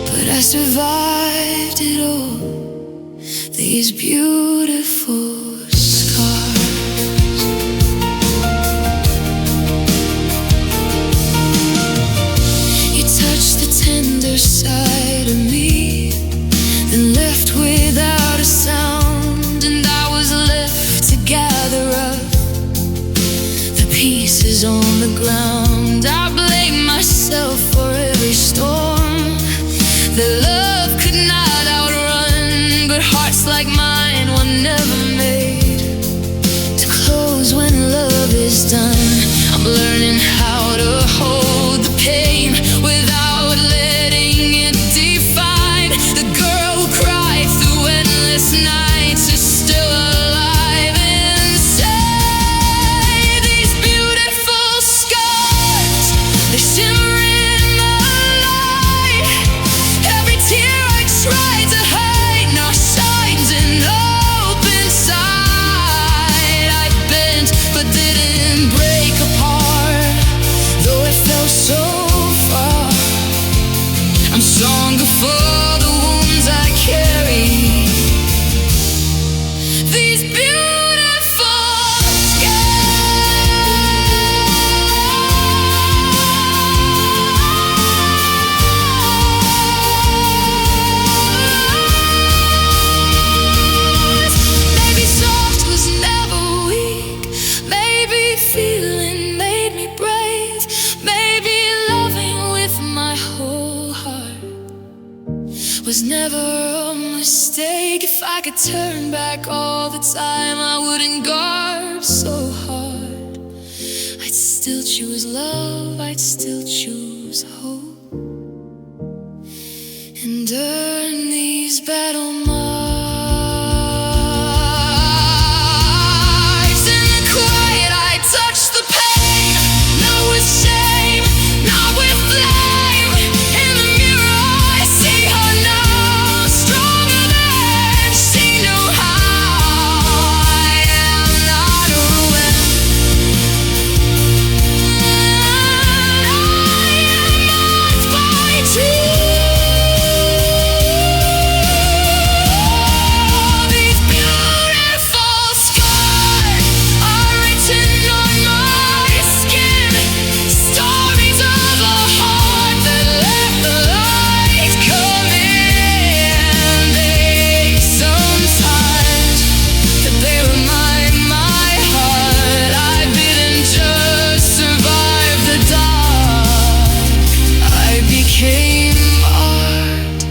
Speaker 1: but I survived it all. These beautiful scars. You touched the tender side of me, then left without a sound, and I was left to gather up the pieces on the ground. I blame myself for every storm that love could not outrun, but hearts like mine were never made to close when love is done. I'm learning how to hold the pain without letting it define. The girl who cried through endless nights is still alive inside. These beautiful scars, they shimmer in the light. Every tear I tried to hide now shines an open side. I bent but didn't break apart, though it felt so far. I'm stronger for the wounds I carry. These beautiful scars. Maybe soft was never weak. Maybe feeling made me brave. Maybe loving with my whole heart was never a mistake. If I could turn back all the time, I wouldn't guard so hard. I'd still choose love, I'd still choose hope, and earn these battle marks. In the quiet I touch the pain, not with shame, not with blame. In the mirror I see her now, stronger than she knew how. I am not ruined, I am marked by truth. These beautiful scars are written on my skin, stories of a heart that let the light come in. They ache sometimes, but they remind my heart I didn't just survive the dark, I became art.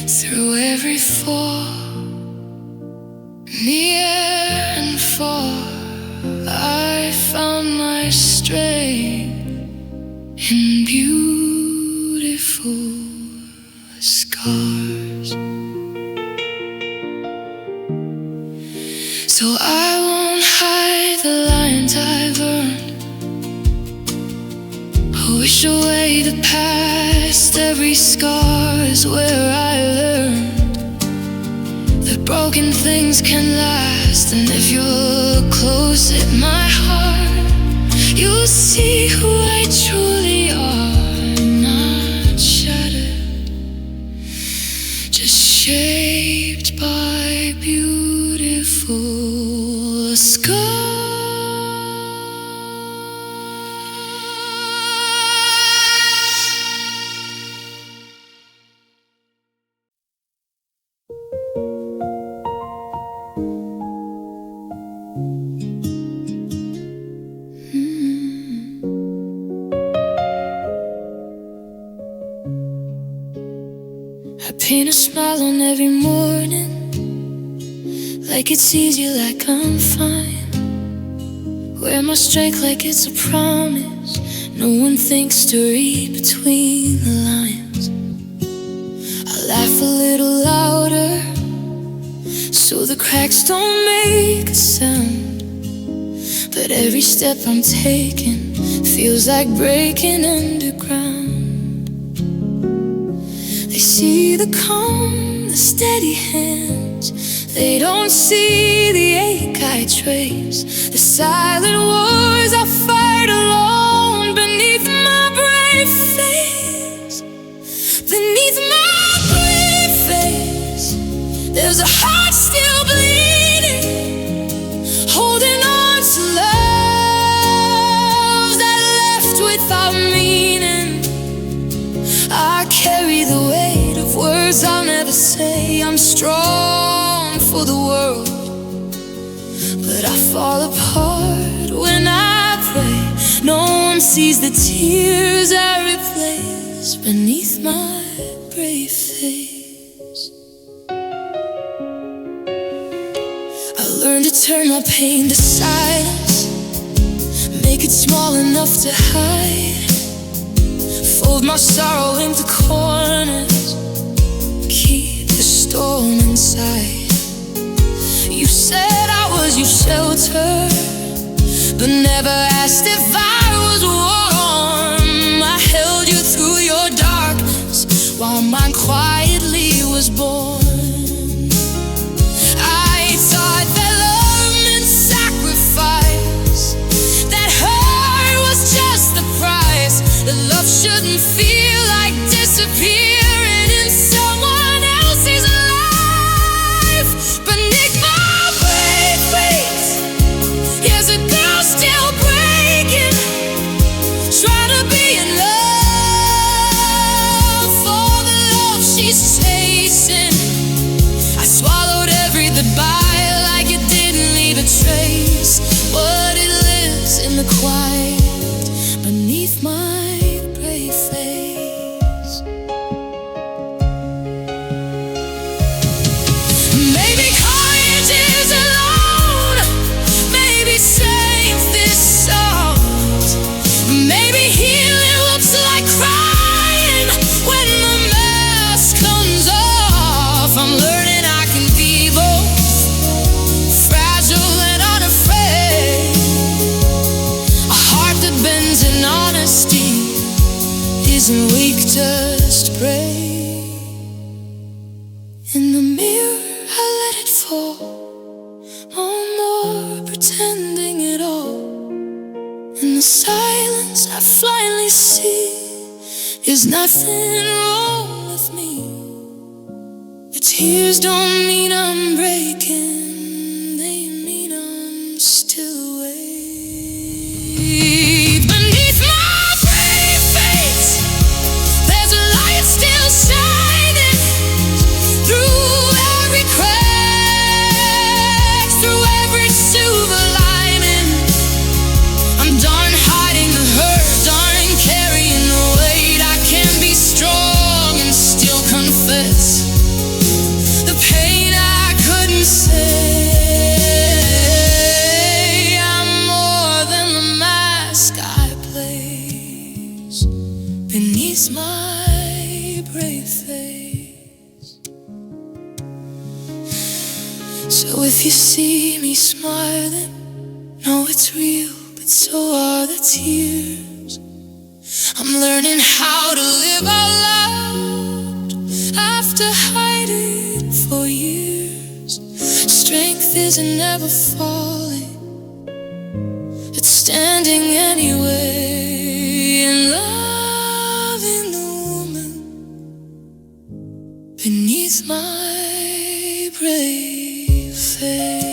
Speaker 1: Through every fall, near and far, I found my strength in beautiful scars. So I won't hide the lines I've earned, or wish away the past. Every scar is where I learned that broken things can last. And if you look close at my heart, you'll see who I truly are, not shattered. your scar. I paint a smile on every morning, like it's easy, like I'm fine. Wear my strength like it's a promise. No one thinks to read between the lines. I laugh a little louder, so the cracks don't make a sound. But every step I'm taking feels like breaking underground. They see the calm, the steady hands. They don't see the ache I trace, the silent wars I fight alone beneath my brave face. Beneath my brave face, there's a heart still bleeding, holding on to love that left without meaning. I carry the weight of words I'll never say. I'm strong for the world, but I fall apart when I pray. No one sees the tears I replace beneath my brave face. I learned to turn my pain to silence, make it small enough to hide, fold my sorrow into corners, keep the storm inside. You said I was your shelter, but never asked if I was warm. I held you through your darkness while mine quietly was born. I thought that love meant sacrifice, that hurt was just the price, that love shouldn't feel like disappearing in someone else's life. Beneath my brave face, here's a girl still breaking, trying to be in love for the love she's chasing. I swallowed every goodbye like it didn't leave a trace, but it lives in the quiet beneath my brave face. Maybe courage is alone, maybe strength is soft, maybe healing looks like crying when the mask comes off. I'm learning I can be both fragile and unafraid, a heart that bends in honesty isn't weak, just brave. In the mirror I let it fall, no more pretending at all. In the silence I finally see there's nothing wrong with me. The tears don't mean I'm breaking, they mean I'm still awake. Beneath my brave face, there's a light still shining through every crack, through every silver lining. I'm done hiding the hurt, done carrying the weight. I can be strong and still confess the pain I couldn't say. I'm more than the mask I place beneath my brave face. So if you see me smiling, know it's real, but so are the tears. I'm learning how to live out loud after hiding for years. Strength isn't never falling, it's standing anyway, and loving the woman beneath my brave face.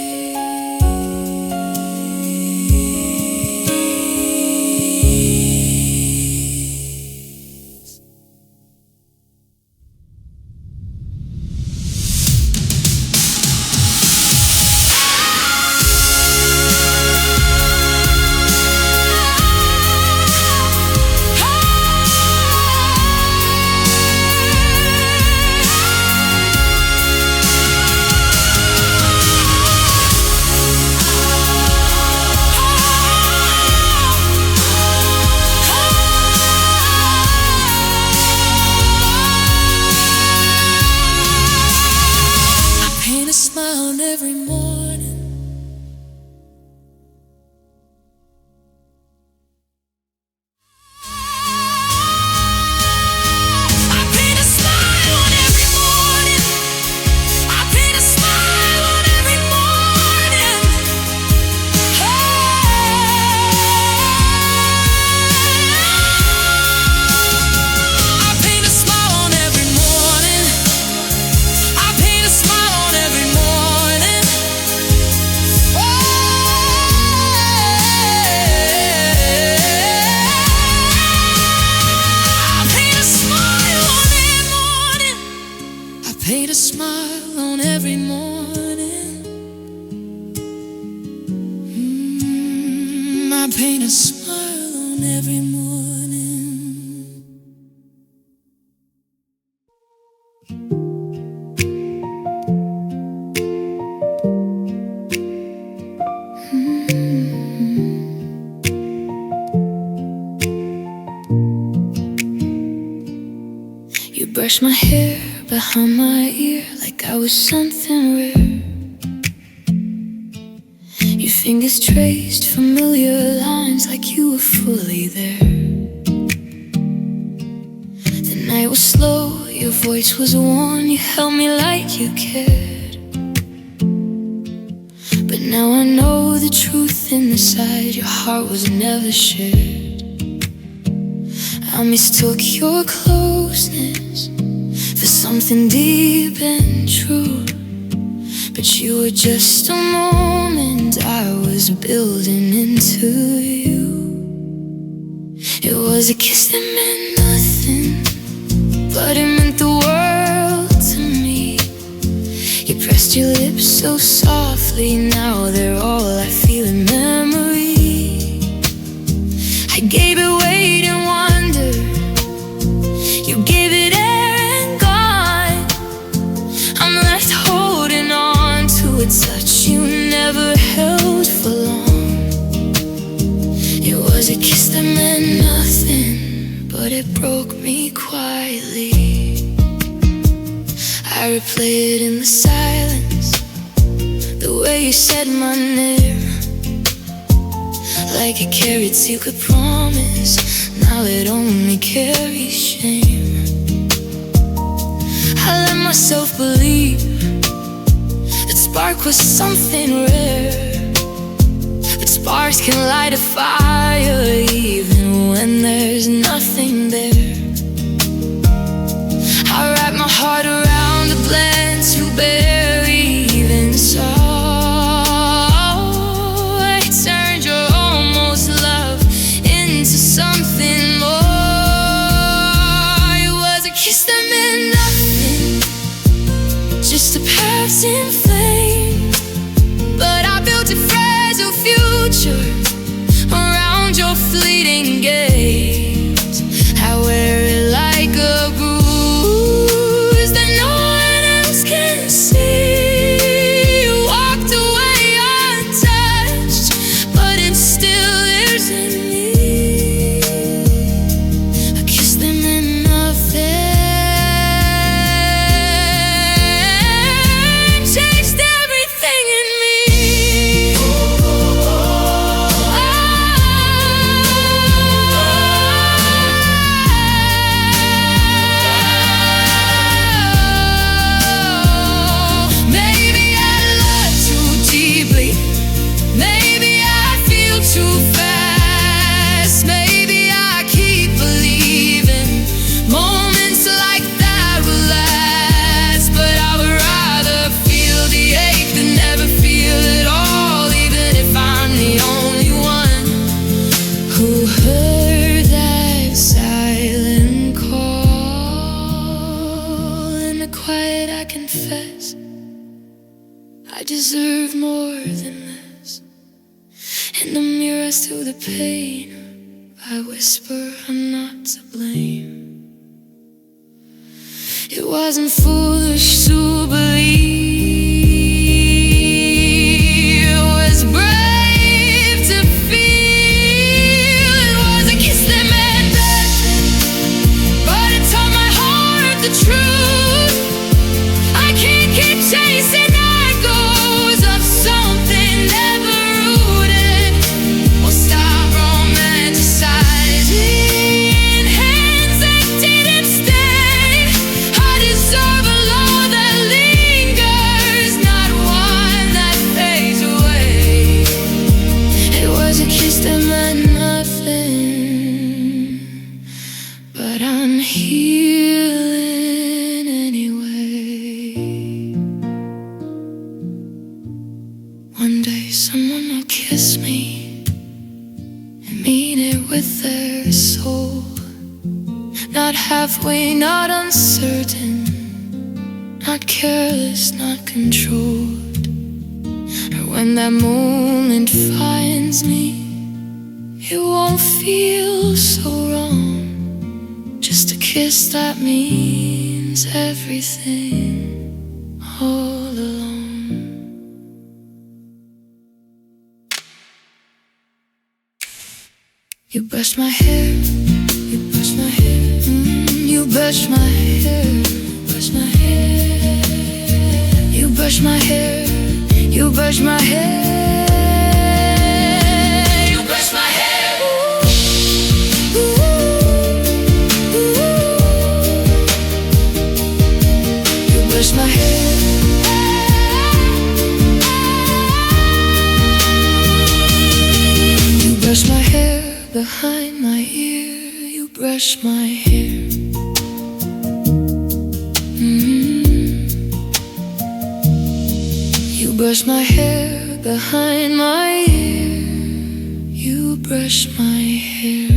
Speaker 1: paint a smile on every morning. I paint a smile on every morning. You brush my hair behind my ear like I was something rare. Your fingers traced familiar lines like you were fully there. The night was slow, your voice was warm, you held me like you cared. But now I know the truth inside your heart was never shared. I mistook your closeness for something deep and true, but you were just a moment I was building into you. It was a kiss that meant nothing, but it meant the world to me. You pressed your lips so softly, now they're all I feel in memory. I gave it weight and wonder, you gave it air and gone. I'm left holding on to a touch you never held for long. It was a kiss that meant nothing, but it broke me quietly. I replay it in the silence, the way you said my name, like it carried secret promise, now it only carries shame. I let myself believe that spark was something rare, but sparks can light a fire even when there's nothing there. I wrap my heart around a plan to bury even so. I turned your almost love into something more. It was a kiss that meant nothing, just a passing flame, but I built a fragile future around your fleeting gaze. I wear it like a bruise that no one else can see. You walked away untouched, but it still lives in me. A kiss that meant nothing changed everything in me. Maybe I love too deeply, maybe I feel too fast, maybe I keep believing moments like that will last. But I would rather feel the ache than never feel it all, even if I'm the only one who heard that silent call. In the quiet I confess, I deserve more than this. In the mirror through the pain, I whisper I'm not to blame. It wasn't foolish to believe, it was brave to feel. It was a kiss that meant nothing, but it told my heart the truth. I can't keep chasing echoes of something never rooted, or stop romanticizing hands that didn't stay. I deserve a love that lingers, not one that fades away. It was a kiss that meant nothing, but I'm healing anyway. One day someone will kiss me and mean it with their soul, not halfway, not uncertain. not careless, not controlled. Or when that moment finds me, it won't feel so wrong. Just a kiss that means everything all along. You brush my hair, you brush my hair, you brush my hair, brush my hair. You brush my hair, you brush my hair. You brush my hair. Ooh, ooh, ooh. You brush my hair. You brush my hair behind my ear. You brush my hair. You brush my hair behind my ear. You brush my hair.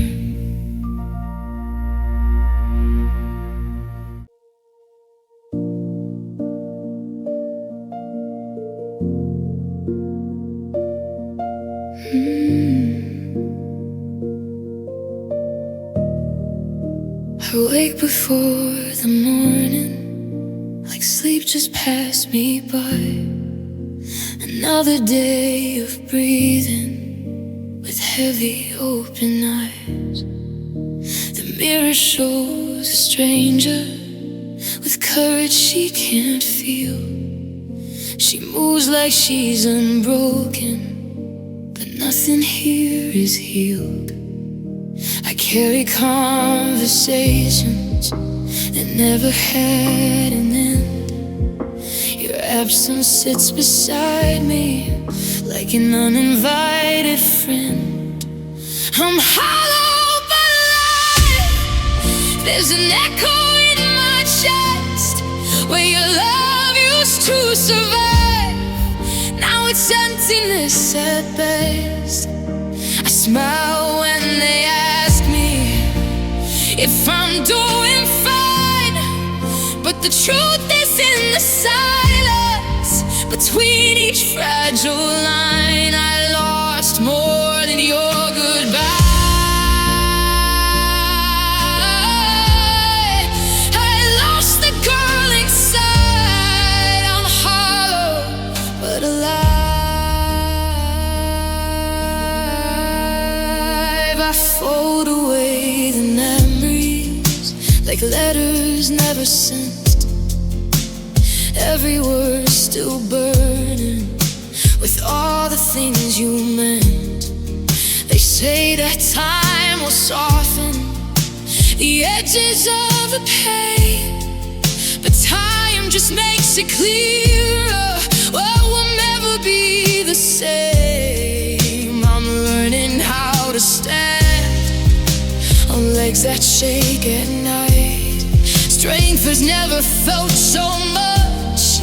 Speaker 1: I wake before the morning, like sleep just passed me by. Another day of breathing with heavy open eyes. The mirror shows a stranger with courage she can't feel. She moves like she's unbroken, but nothing here is healed. I carry conversations that never had an end. Your absence sits beside me like an uninvited friend. I'm hollow but alive. There's an echo in my chest where your love used to survive. Now it's emptiness at best. I smile when they ask me if I'm doing fine, but the truth is in the silence between each fragile line. I lost more than your goodbye. I lost the girl inside. I'm hollow but alive. I fold away the memories like letters never sent. Every word still burning with all the things you meant. They say that time will soften the edges of the pain, but time just makes it clearer. Well, we'll never be the same. I'm learning how to stand on legs that shake at night. Strength has never felt so much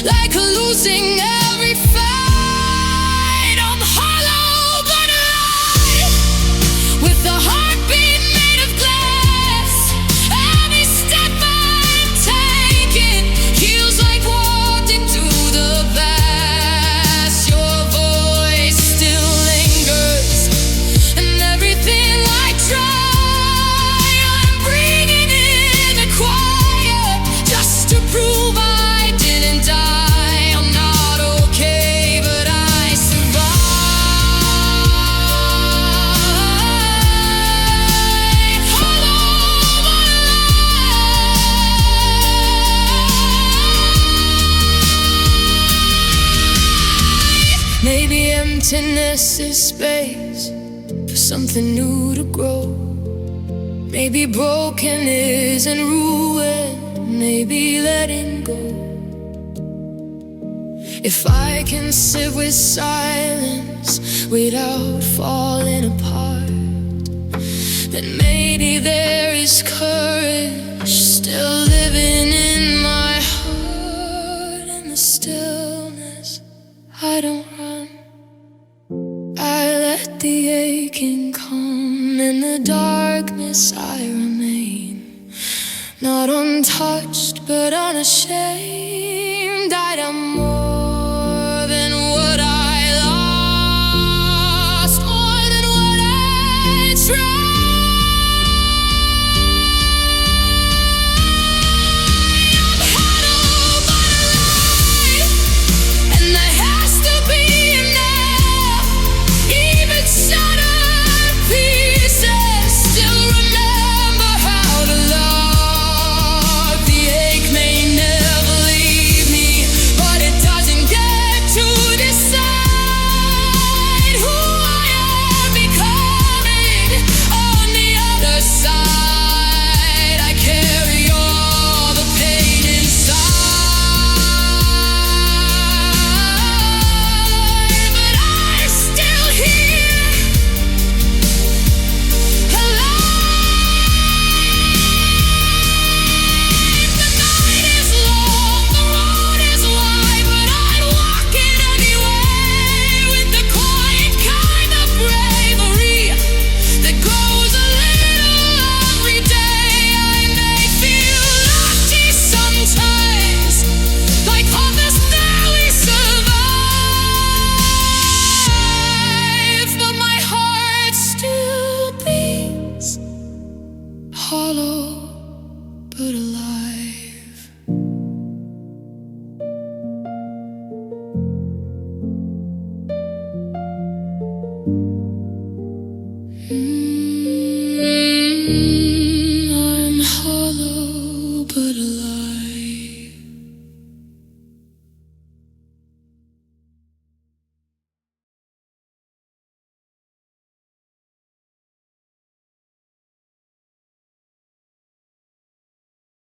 Speaker 1: like losing every fight. I'm hollow but alive with a heartbeat made of glass. Every step I'm taking feels like walking through the past. Your voice still lingers and everything I try, I'm bringing in the quiet just to prove I didn't die. Maybe emptiness is space for something new to grow. Maybe broken isn't ruin, maybe letting go. If I can sit with silence without falling apart, then maybe there is courage still living in my heart. In the stillness, I don't run, I let the aching come. In the darkness I remain, Not untouched but unashamed. I am more than what I lost, more than what I tried. Hollow but alive.